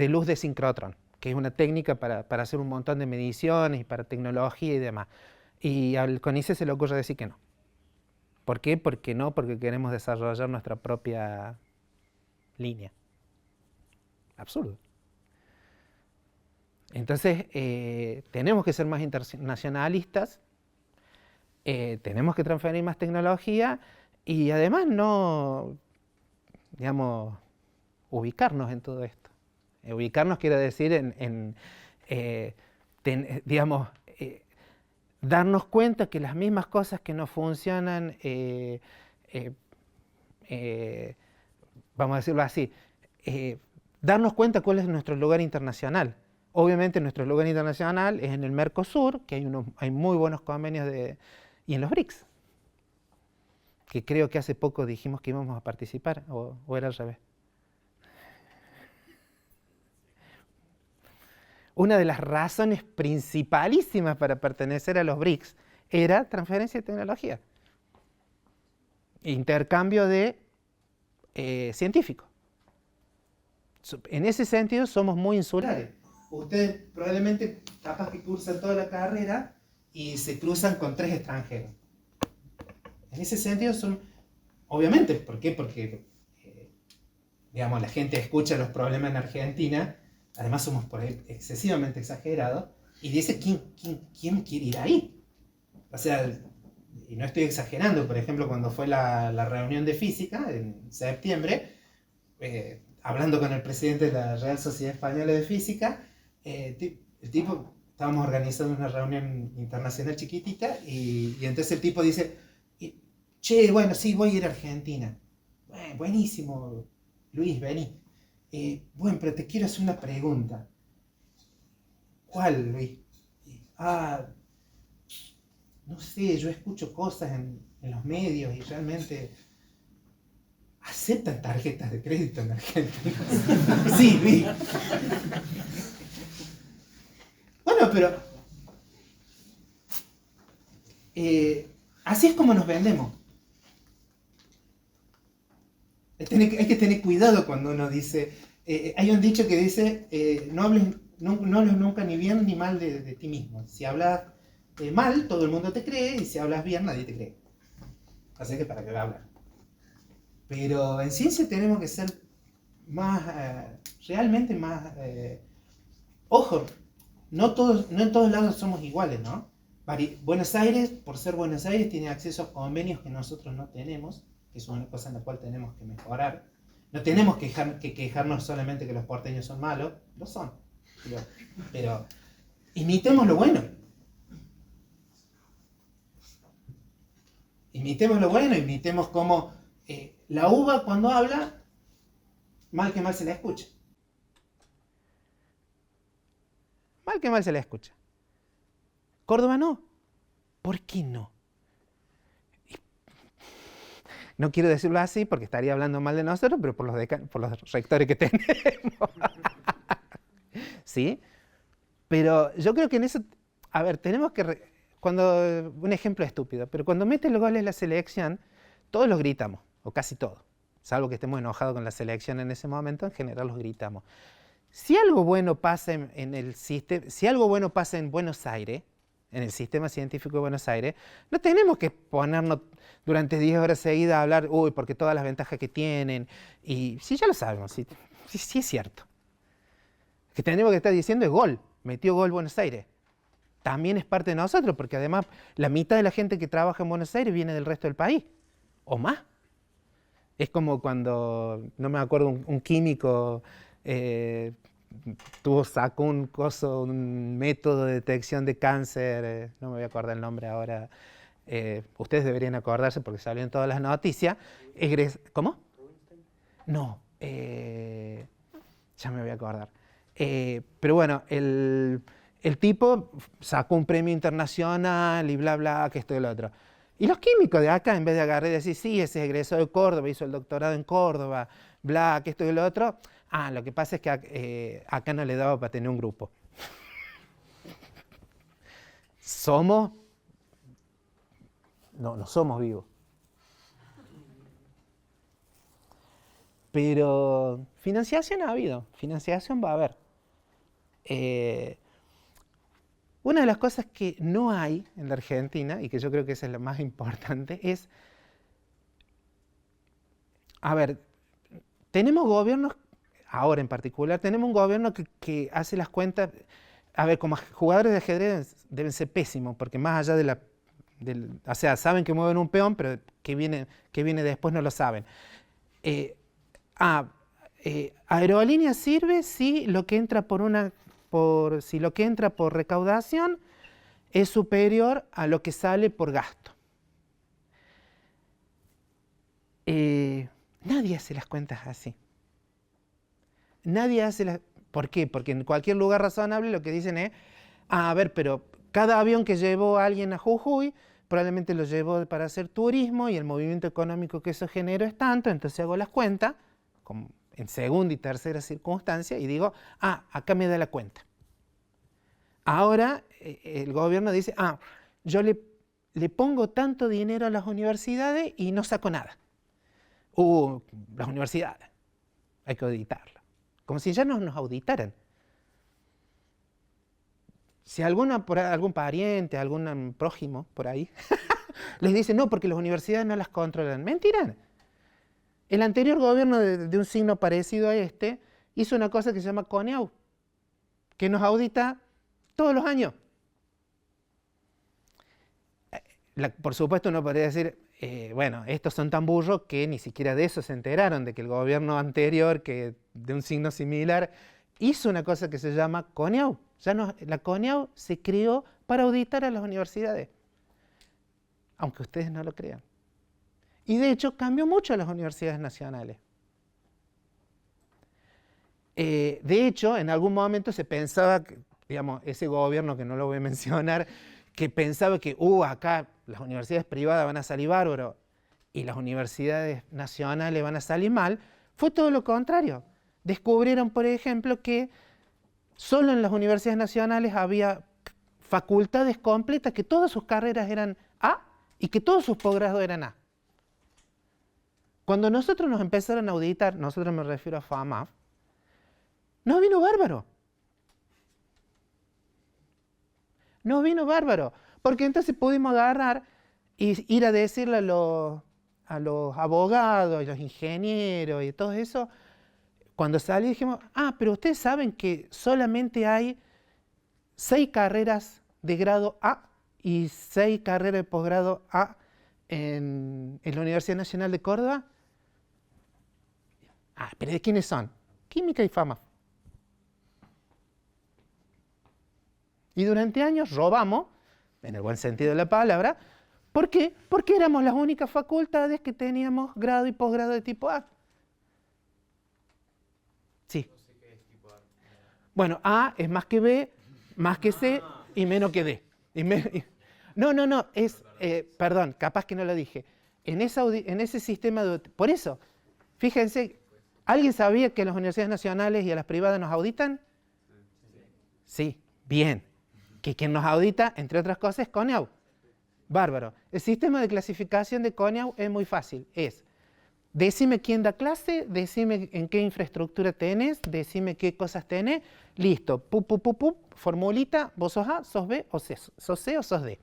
luz de sincrotrón, que es una técnica para hacer un montón de mediciones y para tecnología y demás. Y al CONICET se le ocurre decir que no. ¿Por qué? Porque queremos desarrollar nuestra propia línea. Absurdo. Entonces, tenemos que ser más internacionalistas, tenemos que transferir más tecnología y además no, digamos, ubicarnos en todo esto. Ubicarnos quiere decir digamos, darnos cuenta que las mismas cosas que no funcionan, vamos a decirlo así, darnos cuenta cuál es nuestro lugar internacional. Obviamente nuestro lugar internacional es en el Mercosur, que hay muy buenos convenios y en los BRICS, que creo que hace poco dijimos que íbamos a participar, o era al revés. Una de las razones principalísimas para pertenecer a los BRICS era transferencia de tecnología, intercambio de científicos. En ese sentido somos muy insulares. Ustedes probablemente capaz que cursan toda la carrera y se cruzan con 3 extranjeros. En ese sentido son, obviamente, ¿por qué? Porque digamos, la gente escucha los problemas en Argentina, además somos por ahí excesivamente exagerados, y dice, ¿quién quiere ir ahí? O sea, y no estoy exagerando, por ejemplo, cuando fue la reunión de física en septiembre, hablando con el presidente de la Real Sociedad Española de Física, el tipo, estábamos organizando una reunión internacional chiquitita, y entonces el tipo dice, che, bueno, sí, voy a ir a Argentina. Buenísimo, Luis, vení. Bueno, pero te quiero hacer una pregunta. ¿Cuál, Luis? no sé, yo escucho cosas en los medios y realmente aceptan tarjetas de crédito en Argentina. Sí, vi. Bueno, pero así es como nos vendemos. Hay que tener cuidado cuando uno dice, hay un dicho que dice, no hables nunca ni bien ni mal de ti mismo. Si hablas mal, todo el mundo te cree, y si hablas bien, nadie te cree. Así que para qué hablar. Pero en ciencia tenemos que ser más, realmente más, ojo, no en todos lados somos iguales, ¿no? Buenos Aires, por ser Buenos Aires, tiene acceso a convenios que nosotros no tenemos, que es una cosa en la cual tenemos que mejorar. No tenemos que quejarnos solamente que los porteños son malos, lo son, pero imitemos lo bueno. Imitemos lo bueno, imitemos cómo la uva cuando habla, mal que mal se la escucha. Mal que mal se la escucha. Córdoba no. ¿Por qué no? No quiero decirlo así porque estaría hablando mal de nosotros, pero por los rectores que tenemos. ¿Sí? Pero yo creo que en eso, a ver, tenemos que, un ejemplo estúpido, pero cuando mete los goles la selección, todos los gritamos, o casi todos, salvo que estemos enojados con la selección en ese momento, en general los gritamos. Si algo bueno pasa si algo bueno pasa en Buenos Aires, en el sistema científico de Buenos Aires, no tenemos que ponernos durante 10 horas seguidas a hablar, porque todas las ventajas que tienen, y sí, ya lo sabemos, sí es cierto. Lo que tenemos que estar diciendo es gol, metió gol Buenos Aires. También es parte de nosotros, porque además la mitad de la gente que trabaja en Buenos Aires viene del resto del país, o más. Es como cuando, no me acuerdo, un químico sacó un método de detección de cáncer, no me voy a acordar el nombre ahora, ustedes deberían acordarse porque salió en todas las noticias. ¿Cómo? No, ya me voy a acordar. Pero bueno, el tipo sacó un premio internacional y bla, bla, que esto y lo otro. Y los químicos de acá, en vez de agarrar y decir, sí, ese es egresado de Córdoba, hizo el doctorado en Córdoba, bla, que esto y lo otro, lo que pasa es que acá no le daba para tener un grupo. No somos vivos. Pero financiación ha habido, financiación va a haber. Una de las cosas que no hay en la Argentina, y que yo creo que esa es la más importante, es, a ver, tenemos gobiernos, ahora en particular, tenemos un gobierno que hace las cuentas, a ver, como jugadores de ajedrez deben ser pésimos, porque más allá o sea, saben que mueven un peón, pero que viene después no lo saben. Aerolínea sirve si lo que entra por recaudación es superior a lo que sale por gasto. Nadie hace las cuentas así. ¿Por qué? Porque en cualquier lugar razonable lo que dicen es, a ver, pero cada avión que llevó a alguien a Jujuy probablemente lo llevó para hacer turismo y el movimiento económico que eso generó es tanto, entonces hago las cuentas en segunda y tercera circunstancia y digo, acá me da la cuenta. Ahora el gobierno dice, yo le pongo tanto dinero a las universidades y no saco nada. Las universidades, hay que auditarlas. Como si ya no nos auditaran. Si algún pariente, algún prójimo por ahí, les dice, no, porque las universidades no las controlan. Mentira. El anterior gobierno de un signo parecido a este hizo una cosa que se llama CONEAU, que nos audita todos los años. Por supuesto uno podría decir, bueno, estos son tan burros que ni siquiera de eso se enteraron, de que el gobierno anterior, que de un signo similar, hizo una cosa que se llama CONEAU. La CONEAU se creó para auditar a las universidades, aunque ustedes no lo crean. Y de hecho cambió mucho a las universidades nacionales. De hecho, en algún momento se pensaba, ese gobierno que no lo voy a mencionar, que pensaba que acá las universidades privadas van a salir bárbaro y las universidades nacionales van a salir mal, fue todo lo contrario. Descubrieron, por ejemplo, que solo en las universidades nacionales había facultades completas, que todas sus carreras eran A y que todos sus posgrados eran A. Cuando nosotros nos empezaron a auditar, nosotros me refiero a FAMAF, nos vino bárbaro. Nos vino bárbaro, porque entonces pudimos agarrar y ir a decirle a los abogados, a los ingenieros y todo eso, cuando salí dijimos, pero ustedes saben que solamente hay 6 carreras de grado A y 6 carreras de posgrado A en la Universidad Nacional de Córdoba. ¿Pero de quiénes son? Química y FAMAF. Y durante años robamos, en el buen sentido de la palabra. ¿Por qué? Porque éramos las únicas facultades que teníamos grado y posgrado de tipo A. Sí. No sé qué es tipo A. Bueno, A es más que B, más que C y menos que D. No, es, perdón, capaz que no lo dije. En ese sistema de... Por eso, fíjense, ¿alguien sabía que a las universidades nacionales y a las privadas nos auditan? Sí, bien. Que quien nos audita, entre otras cosas, es CONEAU. Bárbaro. El sistema de clasificación de CONEAU es muy fácil. Es, decime quién da clase, decime en qué infraestructura tenés, decime qué cosas tenés, listo, formulita, vos sos A, sos B, o sos C o sos D.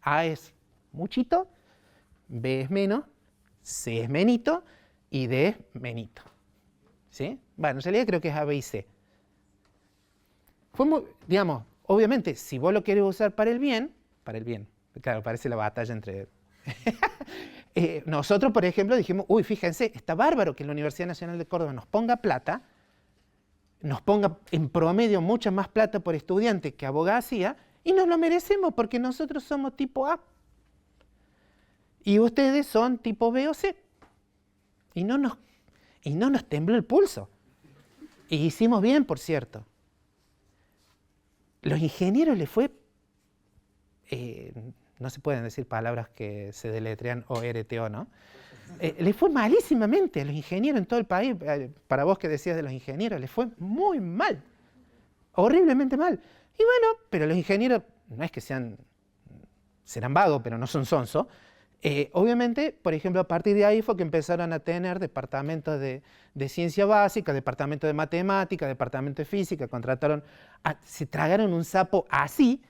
A es muchito, B es menos, C es menito y D es menito. ¿Sí? Bueno, en realidad creo que es A, B y C. Fue muy, digamos, obviamente, si vos lo querés usar para el bien, claro, parece la batalla entre... nosotros, por ejemplo, dijimos, fíjense, está bárbaro que la Universidad Nacional de Córdoba nos ponga plata, nos ponga en promedio mucha más plata por estudiante que abogacía, y nos lo merecemos porque nosotros somos tipo A. Y ustedes son tipo B o C. Y no nos tembló el pulso. Y hicimos bien, por cierto. Los ingenieros les fue... no se pueden decir palabras que se deletrean ORTO, ¿no? Les fue malísimamente a los ingenieros en todo el país. Para vos que decías de los ingenieros, les fue muy mal. Horriblemente mal. Y bueno, pero los ingenieros, no es que serán vagos, pero no son sonsos. Obviamente, por ejemplo, a partir de ahí fue que empezaron a tener departamentos de ciencia básica, departamento de matemática, departamento de física, se tragaron un sapo así,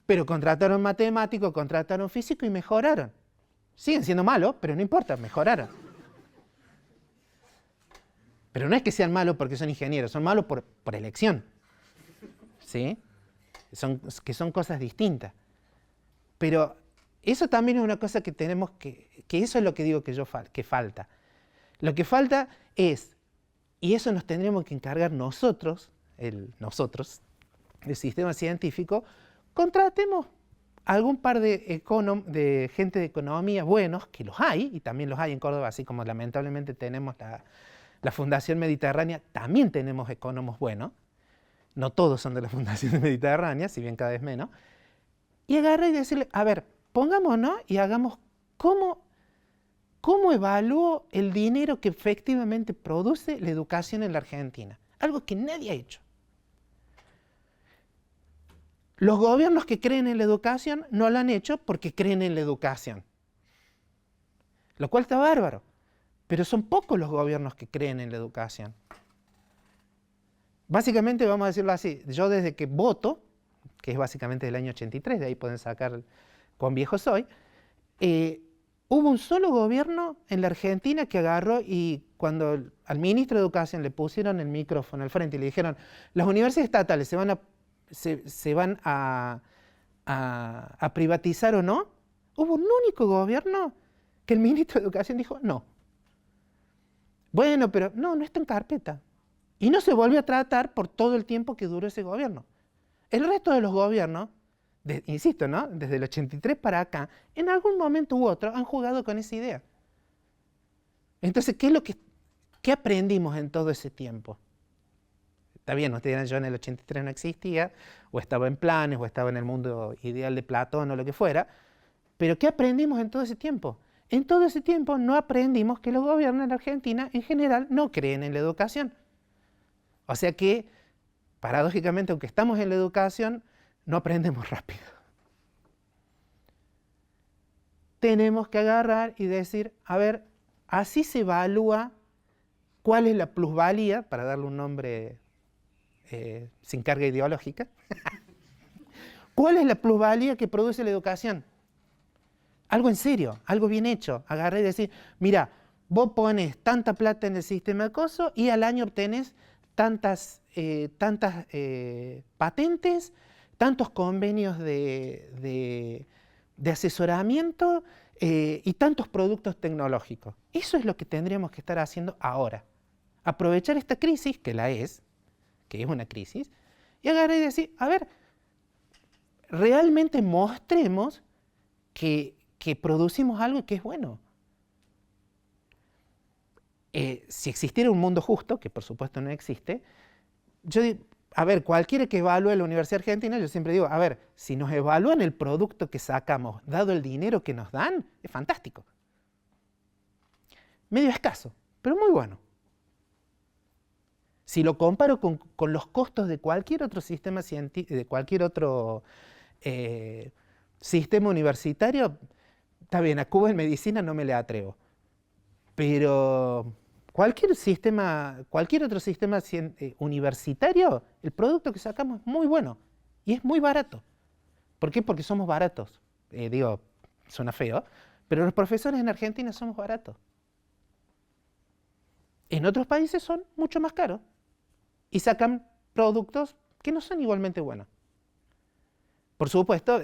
pero contrataron matemático, contrataron físico y mejoraron. Siguen siendo malos, pero no importa, mejoraron. Pero no es que sean malos porque son ingenieros, son malos por elección. ¿Sí? Que son cosas distintas. Pero eso también es una cosa que tenemos que eso es lo que digo que falta. Lo que falta es, y eso nos tendremos que encargar nosotros, el sistema científico, contratemos algún par de gente de economía buenos, que los hay, y también los hay en Córdoba, así como lamentablemente tenemos la Fundación Mediterránea, también tenemos economos buenos, no todos son de la Fundación Mediterránea, si bien cada vez menos, y agarrar y decirle, a ver, pongámonos y hagamos cómo evalúo el dinero que efectivamente produce la educación en la Argentina, algo que nadie ha hecho. Los gobiernos que creen en la educación no lo han hecho porque creen en la educación. Lo cual está bárbaro. Pero son pocos los gobiernos que creen en la educación. Básicamente, vamos a decirlo así, yo desde que voto, que es básicamente del año 83, de ahí pueden sacar cuán viejo soy, hubo un solo gobierno en la Argentina que agarró y cuando al ministro de Educación le pusieron el micrófono al frente y le dijeron, las universidades estatales se van a privatizar o no, hubo un único gobierno que el ministro de Educación dijo no. Bueno, pero no está en carpeta. Y no se volvió a tratar por todo el tiempo que duró ese gobierno. El resto de los gobiernos, insisto, ¿no? Desde el 83 para acá, en algún momento u otro han jugado con esa idea. Entonces, ¿qué aprendimos en todo ese tiempo? Está bien, ustedes dirán, yo en el 83 no existía, o estaba en planes, o estaba en el mundo ideal de Platón o lo que fuera, pero ¿qué aprendimos en todo ese tiempo? En todo ese tiempo no aprendimos que los gobiernos en la Argentina en general no creen en la educación. O sea que, paradójicamente, aunque estamos en la educación, no aprendemos rápido. Tenemos que agarrar y decir, a ver, así se evalúa cuál es la plusvalía, para darle un nombre sin carga ideológica, cuál es la plusvalía que produce la educación. Algo en serio, algo bien hecho. Agarrar y decir, mira, vos pones tanta plata en el sistema de coso y al año obtenés tantas patentes, tantos convenios de asesoramiento y tantos productos tecnológicos. Eso es lo que tendríamos que estar haciendo ahora. Aprovechar esta crisis, que es una crisis, y agarrar y decir, a ver, realmente mostremos que producimos algo que es bueno. Si existiera un mundo justo, que por supuesto no existe, yo digo, a ver, cualquiera que evalúe la Universidad Argentina, yo siempre digo, a ver, si nos evalúan el producto que sacamos, dado el dinero que nos dan, es fantástico. Medio escaso, pero muy bueno. Si lo comparo con los costos de cualquier otro sistema científico, de cualquier otro sistema universitario, está bien, a Cuba en medicina no me le atrevo, pero cualquier otro sistema universitario, el producto que sacamos es muy bueno y es muy barato. ¿Por qué? Porque somos baratos. Suena feo, pero los profesores en Argentina somos baratos. En otros países son mucho más caros y sacan productos que no son igualmente buenos. Por supuesto,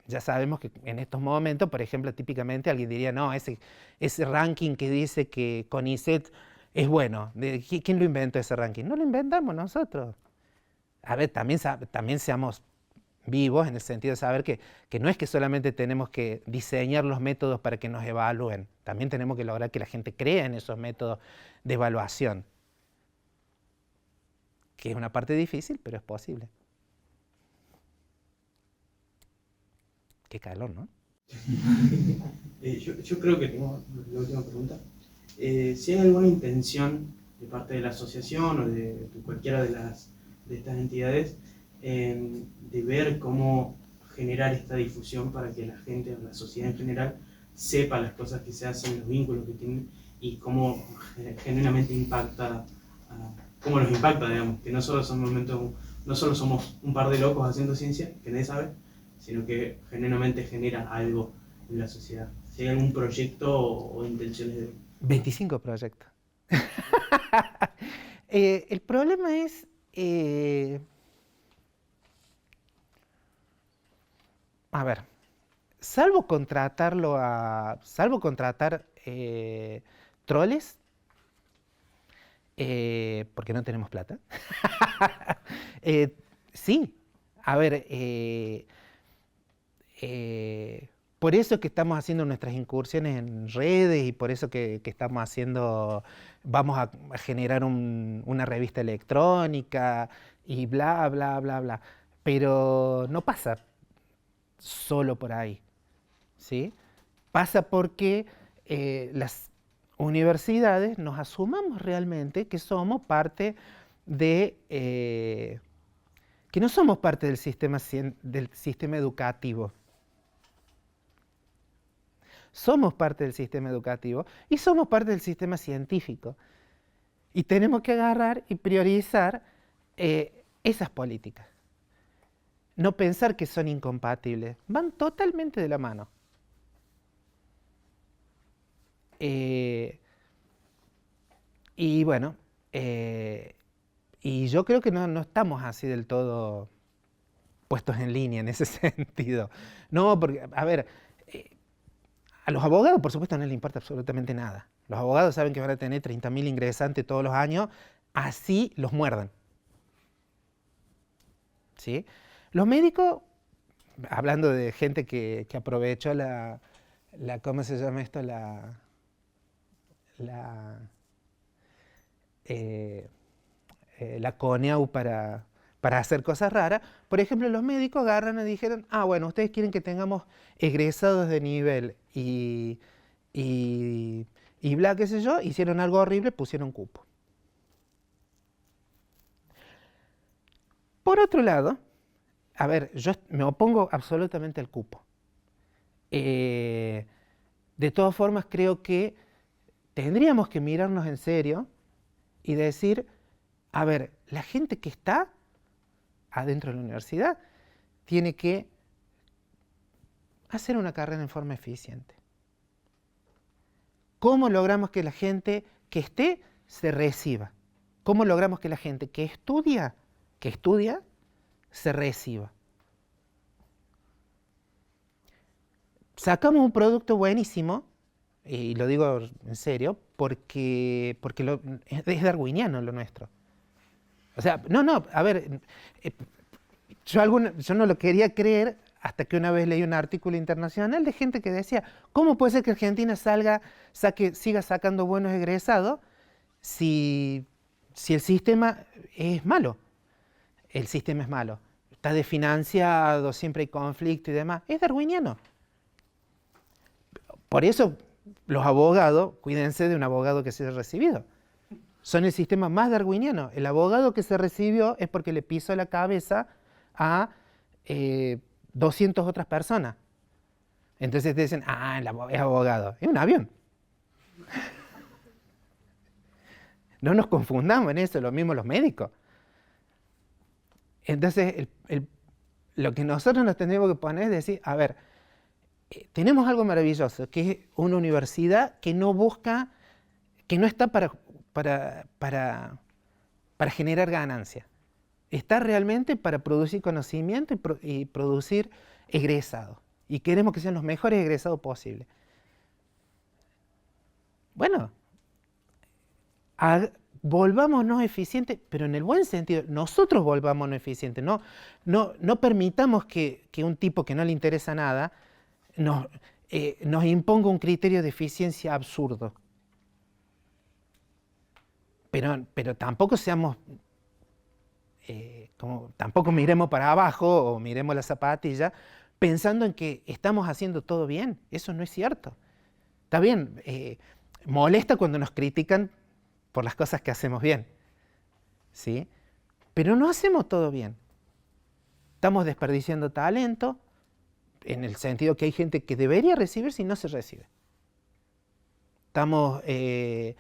ya sabemos que en estos momentos, por ejemplo, típicamente alguien diría, no, ese ranking que dice que CONICET es bueno. ¿Quién lo inventó ese ranking? No lo inventamos nosotros. A ver, también seamos vivos en el sentido de saber que no es que solamente tenemos que diseñar los métodos para que nos evalúen, también tenemos que lograr que la gente crea en esos métodos de evaluación, que es una parte difícil, pero es posible. Qué calor, ¿no? Yo creo que tengo la última pregunta. Si hay alguna intención de parte de la asociación o de cualquiera de estas entidades de ver cómo generar esta difusión para que la gente o la sociedad en general sepa las cosas que se hacen, los vínculos que tienen y cómo genuinamente impacta, cómo nos impacta, digamos, que no solo somos un par de locos haciendo ciencia, que nadie sabe, sino que genuinamente genera algo en la sociedad. Si hay algún proyecto o intenciones de... 25 proyectos. El problema es... a ver, salvo contratar troles, porque no tenemos plata. Sí, a ver, por eso es que estamos haciendo nuestras incursiones en redes y por eso que estamos vamos a generar una revista electrónica y bla, bla, bla, bla. Pero no pasa solo por ahí, ¿sí? Pasa porque las universidades nos asumamos realmente que somos parte que no somos parte del sistema educativo. Somos parte del sistema educativo y somos parte del sistema científico. Y tenemos que agarrar y priorizar esas políticas. No pensar que son incompatibles. Van totalmente de la mano. Y bueno, y yo creo que no estamos así del todo puestos en línea en ese sentido. No, porque, a ver, a los abogados, por supuesto, no les importa absolutamente nada. Los abogados saben que van a tener 30.000 ingresantes todos los años, así los muerdan. ¿Sí? Los médicos, hablando de gente que aprovechó ¿cómo se llama esto? la CONEAU para hacer cosas raras. Por ejemplo, los médicos agarran y dijeron, ah, bueno, ustedes quieren que tengamos egresados de nivel y bla, qué sé yo, hicieron algo horrible, pusieron cupo. Por otro lado, a ver, yo me opongo absolutamente al cupo. De todas formas, creo que tendríamos que mirarnos en serio y decir, a ver, la gente que está adentro de la universidad tiene que hacer una carrera en forma eficiente. ¿Cómo logramos que la gente que esté se reciba? ¿Cómo logramos que la gente que estudia se reciba? Sacamos un producto buenísimo, y lo digo en serio, porque es darwiniano lo nuestro. O sea, a ver, yo no lo quería creer hasta que una vez leí un artículo internacional de gente que decía, ¿cómo puede ser que Argentina siga sacando buenos egresados si el sistema es malo? El sistema es malo, está desfinanciado, siempre hay conflicto y demás. Es darwiniano. Por eso los abogados, cuídense de un abogado que se haya recibido. Son el sistema más darwiniano. El abogado que se recibió es porque le pisó la cabeza a 200 otras personas. Entonces te dicen, ah, es abogado. Es un avión. No nos confundamos en eso, lo mismo los médicos. Entonces, lo que nosotros nos tendríamos que poner es decir, a ver, tenemos algo maravilloso, que es una universidad que no busca, que no está para generar ganancia. Está realmente para producir conocimiento y producir egresados. Y queremos que sean los mejores egresados posibles. Bueno, volvámonos eficientes, pero en el buen sentido. Nosotros volvámonos eficientes. No permitamos que un tipo que no le interesa nada nos imponga un criterio de eficiencia absurdo. Pero tampoco seamos, tampoco miremos para abajo o miremos la zapatilla pensando en que estamos haciendo todo bien. Eso no es cierto. Está bien, molesta cuando nos critican por las cosas que hacemos bien, ¿sí? Pero no hacemos todo bien. Estamos desperdiciando talento, en el sentido que hay gente que debería recibir si no se recibe. Estamos, y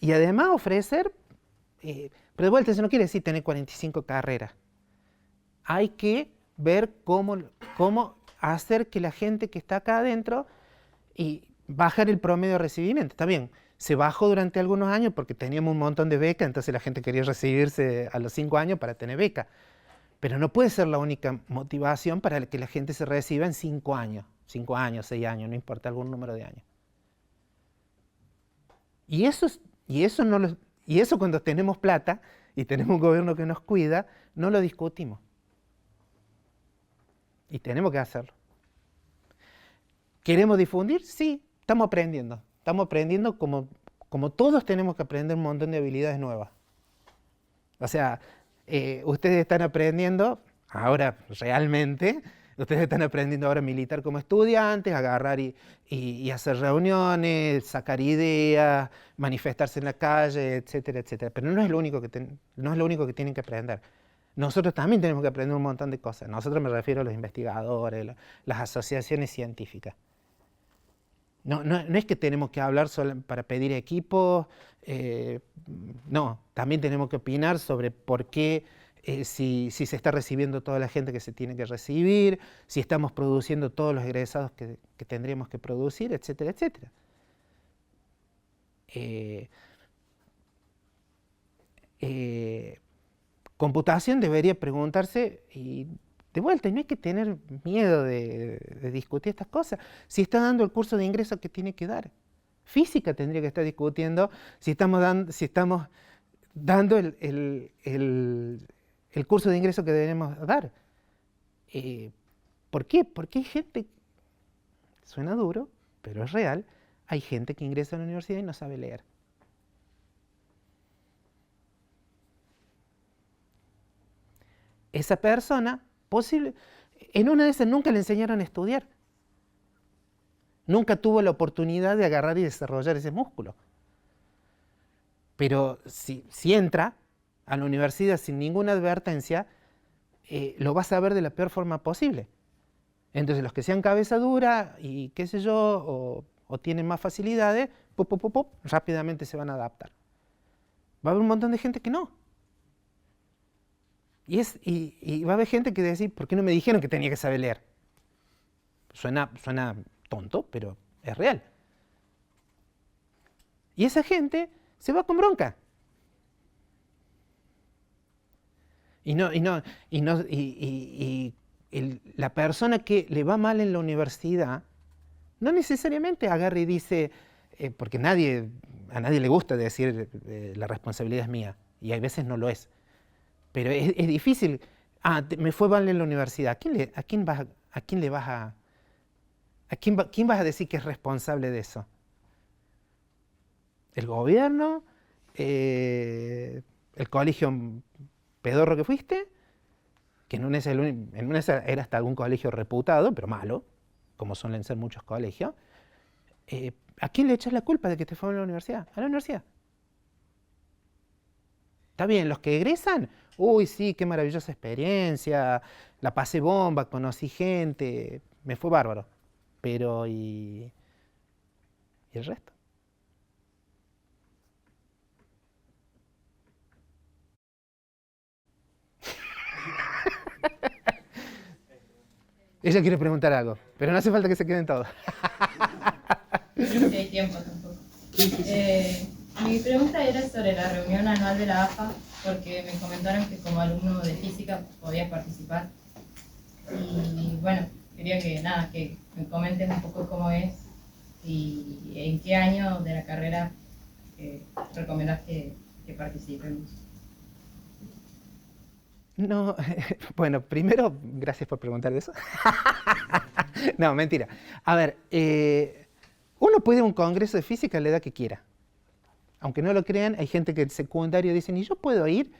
además ofrecer, pero de vuelta eso no quiere decir tener 45 carreras. Hay que ver cómo hacer que la gente que está acá adentro y bajar el promedio de recibimiento. Está bien, se bajó durante algunos años porque teníamos un montón de becas, entonces la gente quería recibirse a los 5 años para tener beca. Pero no puede ser la única motivación para que la gente se reciba en 5 años. 5 años, 6 años, no importa algún número de años. Y eso cuando tenemos plata y tenemos un gobierno que nos cuida, no lo discutimos. Y tenemos que hacerlo. ¿Queremos difundir? Sí, estamos aprendiendo. Estamos aprendiendo como todos tenemos que aprender un montón de habilidades nuevas. O sea, ustedes están aprendiendo ahora realmente, ustedes están aprendiendo ahora a militar como estudiantes, a agarrar y hacer reuniones, sacar ideas, manifestarse en la calle, etcétera, etcétera. Pero no es lo único que tienen que aprender. Nosotros también tenemos que aprender un montón de cosas. Nosotros me refiero a los investigadores, las asociaciones científicas. No es que tenemos que hablar solo para pedir equipos, no, también tenemos que opinar sobre por qué, si se está recibiendo toda la gente que se tiene que recibir, si estamos produciendo todos los egresados que tendríamos que producir, etcétera, etcétera. Computación debería preguntarse, y de vuelta, no hay que tener miedo de discutir estas cosas. Si está dando el curso de ingreso que tiene que dar. Física tendría que estar discutiendo si estamos dando el curso de ingreso que debemos dar. ¿Por qué? Porque hay gente, suena duro, pero es real, hay gente que ingresa a la universidad y no sabe leer. esa persona, en una de esas nunca le enseñaron a estudiar. Nunca tuvo la oportunidad de agarrar y desarrollar ese músculo. Pero si entra a la universidad sin ninguna advertencia, lo vas a ver de la peor forma posible. Entonces los que sean cabeza dura y qué sé yo, o tienen más facilidades, rápidamente se van a adaptar. Va a haber un montón de gente que no. Y va a haber gente que decir, ¿por qué no me dijeron que tenía que saber leer? Suena tonto, pero es real. Y esa gente se va con bronca. La persona que le va mal en la universidad no necesariamente agarra y dice, porque a nadie le gusta decir la responsabilidad es mía, y hay veces no lo es. Pero es difícil. Me fue mal en la universidad. ¿Quién vas a decir que es responsable de eso? ¿El gobierno? ¿El colegio pedorro que fuiste? Que en una era hasta algún colegio reputado, pero malo, como suelen ser muchos colegios. ¿A quién le echas la culpa de que te fue a la universidad? A la universidad. Está bien, los que egresan, uy, sí, qué maravillosa experiencia, la pasé bomba, conocí gente, me fue bárbaro. Pero, ¿y el resto? Ella quiere preguntar algo, pero no hace falta que se queden todos. No sé si hay tiempo tampoco. Mi pregunta era sobre la reunión anual de la AFA, porque me comentaron que como alumno de física podías participar. Y bueno, quería que me comentes un poco cómo es y en qué año de la carrera recomendás que participemos. No, bueno, primero, gracias por preguntar de eso. No, mentira. A ver, uno puede ir a un congreso de física a la edad que quiera. Aunque no lo crean, hay gente que en secundario dicen, ¿y yo puedo ir?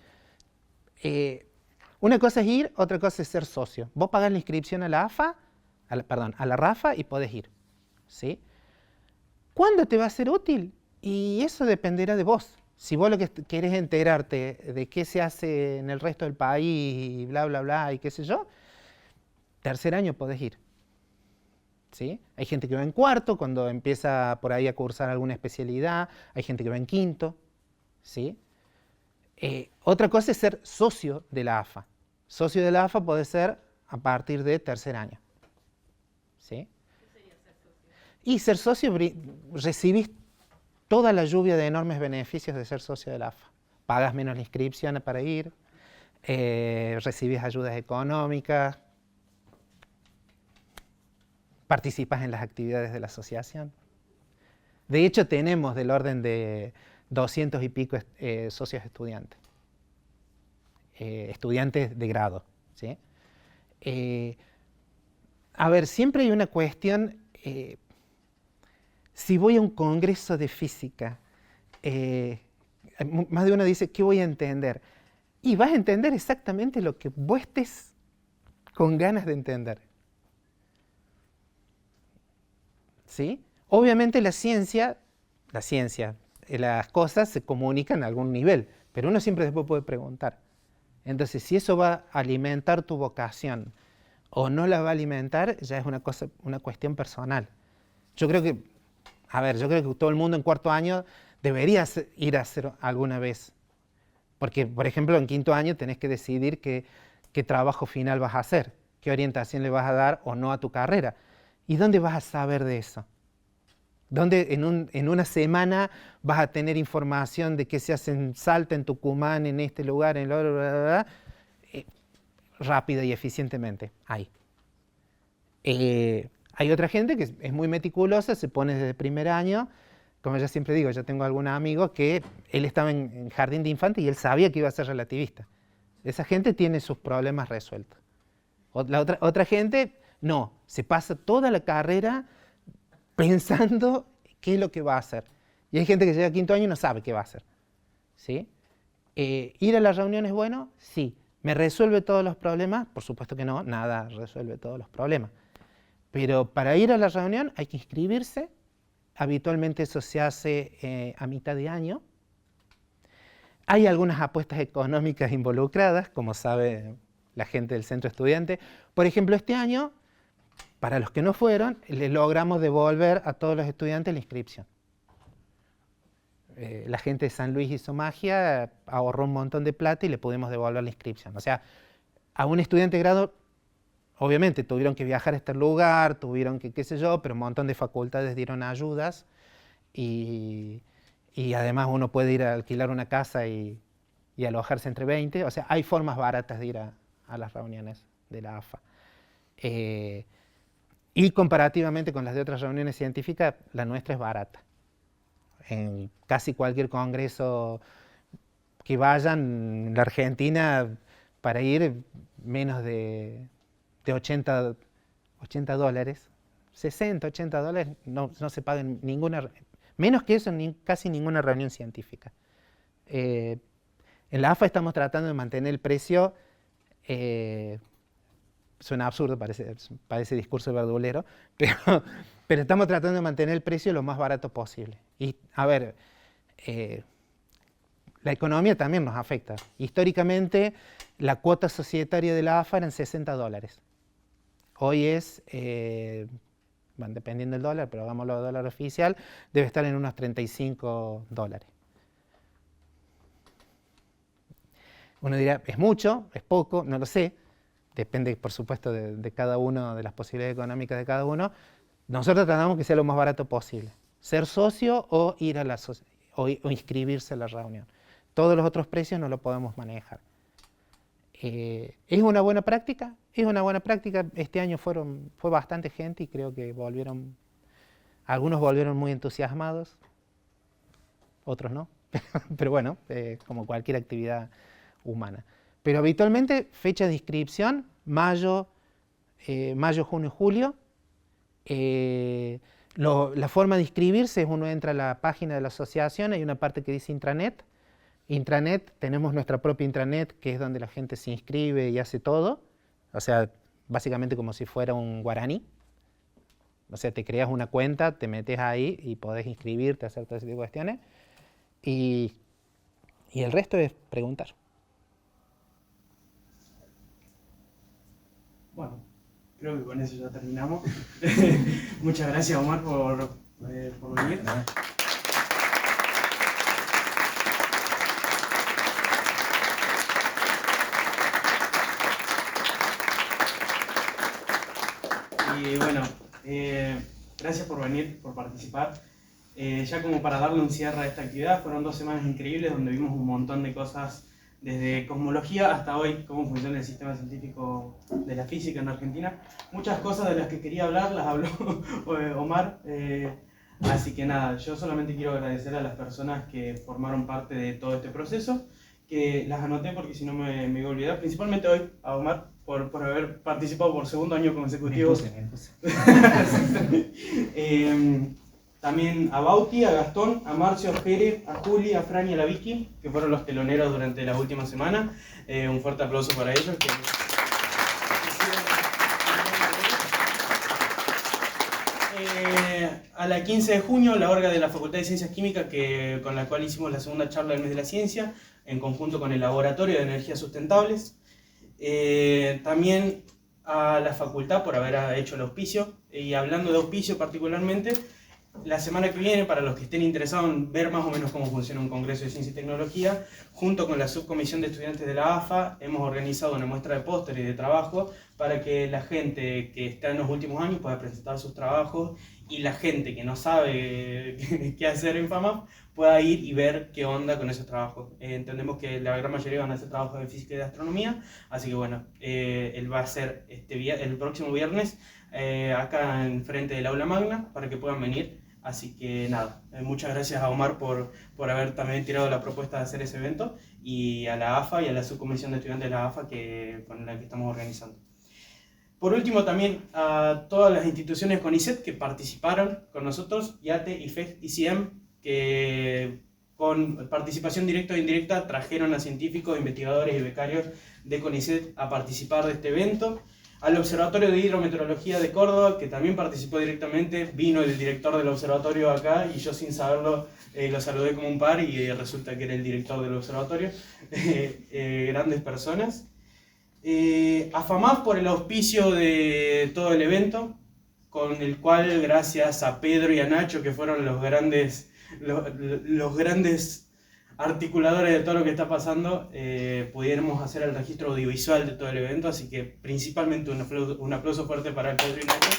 Una cosa es ir, otra cosa es ser socio. Vos pagás la inscripción a la AFA, a la RAFA y podés ir. ¿Sí? ¿Cuándo te va a ser útil? Y eso dependerá de vos. Si vos lo que querés enterarte de qué se hace en el resto del país y bla, bla, bla, y qué sé yo, tercer año podés ir. ¿Sí? Hay gente que va en cuarto cuando empieza por ahí a cursar alguna especialidad, hay gente que va en quinto. ¿Sí? Otra cosa es ser socio de la AFA. Socio de la AFA puede ser a partir de tercer año. ¿Sí? ¿Qué sería ser socio? Y ser socio, recibís toda la lluvia de enormes beneficios de ser socio de la AFA. Pagas menos la inscripción para ir, recibís ayudas económicas, participas en las actividades de la asociación. De hecho, tenemos del orden de 200 y pico socios estudiantes. Estudiantes de grado. ¿Sí? A ver, siempre hay una cuestión. Si voy a un congreso de física, más de uno dice, ¿qué voy a entender? Y vas a entender exactamente lo que vos estés con ganas de entender. ¿Sí? Obviamente la ciencia, las cosas se comunican a algún nivel, pero uno siempre después puede preguntar. Entonces, si eso va a alimentar tu vocación o no la va a alimentar, ya es una cuestión personal. Yo creo que todo el mundo en cuarto año debería ir a hacer alguna vez. Porque, por ejemplo, en quinto año tenés que decidir qué trabajo final vas a hacer, qué orientación le vas a dar o no a tu carrera. ¿Y dónde vas a saber de eso? ¿Dónde en una semana vas a tener información de qué se hace en Salta, en Tucumán, en este lugar, en el otro, bla, bla, bla? Rápida y eficientemente? Ahí. Hay otra gente que es muy meticulosa, se pone desde el primer año. Como yo siempre digo, yo tengo algún amigo que él estaba en jardín de infantes y él sabía que iba a ser relativista. Esa gente tiene sus problemas resueltos. La otra gente, no, se pasa toda la carrera pensando qué es lo que va a hacer. Y hay gente que llega a quinto año y no sabe qué va a hacer. ¿Sí? ¿Ir a la reunión es bueno? Sí. ¿Me resuelve todos los problemas? Por supuesto que no, nada resuelve todos los problemas. Pero para ir a la reunión hay que inscribirse. Habitualmente eso se hace a mitad de año. Hay algunas apuestas económicas involucradas, como sabe la gente del centro estudiante. Por ejemplo, este año, para los que no fueron, les logramos devolver a todos los estudiantes la inscripción. La gente de San Luis hizo magia, ahorró un montón de plata y le pudimos devolver la inscripción. O sea, a un estudiante de grado, obviamente tuvieron que viajar a este lugar, tuvieron que qué sé yo, pero un montón de facultades dieron ayudas y además uno puede ir a alquilar una casa y alojarse entre 20. O sea, hay formas baratas de ir a las reuniones de la AFA. Y comparativamente con las de otras reuniones científicas, la nuestra es barata. En casi cualquier congreso que vayan en la Argentina, para ir menos de 80 dólares, 60, 80 dólares, no se paga ninguna, menos que eso en casi ninguna reunión científica. En la AFA estamos tratando de mantener el precio, suena absurdo, parece discurso verdulero, pero estamos tratando de mantener el precio lo más barato posible. Y, a ver, la economía también nos afecta. Históricamente, la cuota societaria de la AFA eran 60 dólares. Hoy es, bueno, dependiendo del dólar, pero hagámoslo de dólar oficial, debe estar en unos 35 dólares. Uno dirá, ¿es mucho? ¿Es poco? No lo sé. Depende, por supuesto, de cada uno, de las posibilidades económicas de cada uno. Nosotros tratamos que sea lo más barato posible. Ser socio o ir a o inscribirse a la reunión. Todos los otros precios no lo podemos manejar. ¿Es una buena práctica? Es una buena práctica. Este año fue bastante gente y creo que algunos volvieron muy entusiasmados, otros no. Pero bueno, como cualquier actividad humana. Pero habitualmente fecha de inscripción, mayo, junio, julio. La forma de inscribirse es uno entra a la página de la asociación, hay una parte que dice intranet. Intranet, tenemos nuestra propia intranet, que es donde la gente se inscribe y hace todo. O sea, básicamente como si fuera un guaraní. O sea, te creas una cuenta, te metes ahí y podés inscribirte, hacer todo ese tipo de cuestiones. Y el resto es preguntar. Bueno, creo que con eso ya terminamos. Muchas gracias, Omar, por venir. Y bueno, gracias por venir, por participar. Ya como para darle un cierre a esta actividad, fueron 2 semanas increíbles donde vimos un montón de cosas, desde cosmología hasta hoy, cómo funciona el sistema científico de la física en Argentina. Muchas cosas de las que quería hablar las habló Omar, así que nada, yo solamente quiero agradecer a las personas que formaron parte de todo este proceso, que las anoté porque si no me iba a olvidar, principalmente hoy a Omar por haber participado por 2.º año consecutivo. Me puse. También a Bauti, a Gastón, a Marcio, a Pere, a Juli, a Fran y a la Vicky, que fueron los teloneros durante las últimas semanas. Un fuerte aplauso para ellos. A la 15 de junio, la orga de la Facultad de Ciencias Químicas, con la cual hicimos la segunda charla del mes de la ciencia, en conjunto con el Laboratorio de Energías Sustentables. También a la facultad por haber hecho el auspicio. Y hablando de auspicio particularmente, la semana que viene, para los que estén interesados en ver más o menos cómo funciona un congreso de ciencia y tecnología, junto con la subcomisión de estudiantes de la AFA, hemos organizado una muestra de póster y de trabajo para que la gente que está en los últimos años pueda presentar sus trabajos y la gente que no sabe qué hacer en FAMAF pueda ir y ver qué onda con esos trabajos. Entendemos que la gran mayoría van a hacer trabajos de física y de astronomía, así que bueno, él va a ser el próximo viernes acá en frente del aula magna para que puedan venir. Así que nada, muchas gracias a Omar por haber también tirado la propuesta de hacer ese evento y a la AFA y a la subcomisión de estudiantes de la AFA con la que estamos organizando. Por último también a todas las instituciones CONICET que participaron con nosotros, IATE, IFEC, ICIEM, que con participación directa o indirecta, trajeron a científicos, investigadores y becarios de CONICET a participar de este evento. Al Observatorio de Hidrometeorología de Córdoba, que también participó directamente, vino el director del observatorio acá y yo sin saberlo lo saludé como un par y resulta que era el director del observatorio. Grandes personas. A FAMAF por el auspicio de todo el evento, con el cual gracias a Pedro y a Nacho, que fueron los grandes articuladores de todo lo que está pasando, pudiéramos hacer el registro audiovisual de todo el evento, así que principalmente un aplauso fuerte para Pedro y Nacho.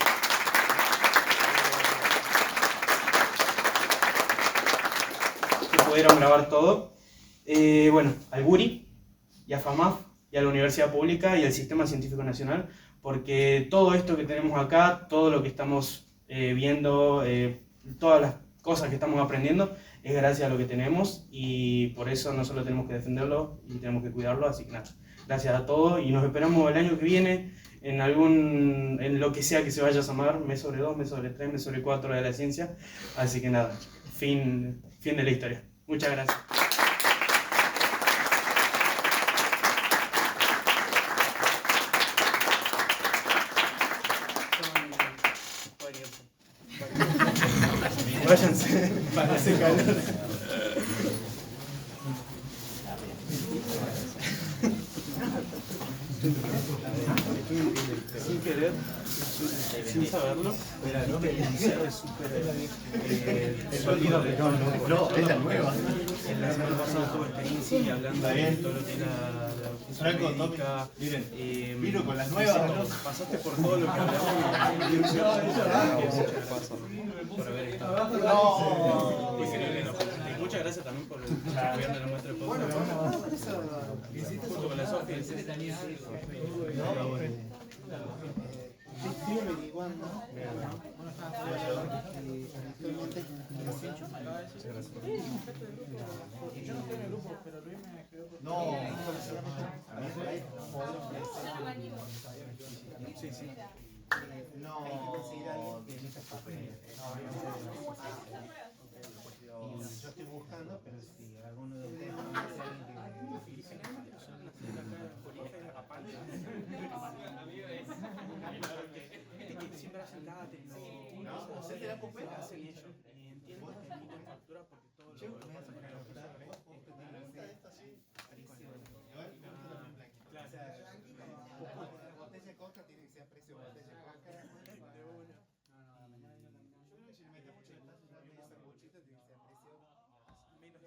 Que pudieron grabar todo. Bueno, al Guri y a FAMAF y a la Universidad Pública y al Sistema Científico Nacional, porque todo esto que tenemos acá, todo lo que estamos viendo, todas las cosas que estamos aprendiendo, es gracias a lo que tenemos y por eso no solo tenemos que defenderlo y tenemos que cuidarlo, así que nada, gracias a todos y nos esperamos el año que viene en lo que sea que se vaya a llamar mes sobre 2, mes sobre 3, mes sobre 4 de la ciencia, así que nada, fin de la historia. Muchas gracias. Váyanse, hace calor. Sin querer, sin saberlo, no me de súper sólido. No, es la nueva. En la semana pasada tuve experiencia y hablando de todo lo que era la Franco, médica. miren, vino con las nuevas. Pasaste por todo lo que hablamos. Por haber estado. No. Y muchas gracias también por apoyarme en la muestra de podcast. Junto con la Sofía. Estoy averiguando. Yo no estoy en el grupo, pero Luis me escribió por No. Sí, sí. No. Hay que conseguir a alguien que elija su yo estoy buscando, pero si alguno de ustedes conoce a alguien que siempre hacen cada tecnología, hacen ellos. Y entiendo que es mucha factura porque todo lo que pasa con la botella de coca tiene que ser precio de botella de coca. Yo creo que si le metes mucho detalle, ya empieza muchito, tiene que ser precio menos.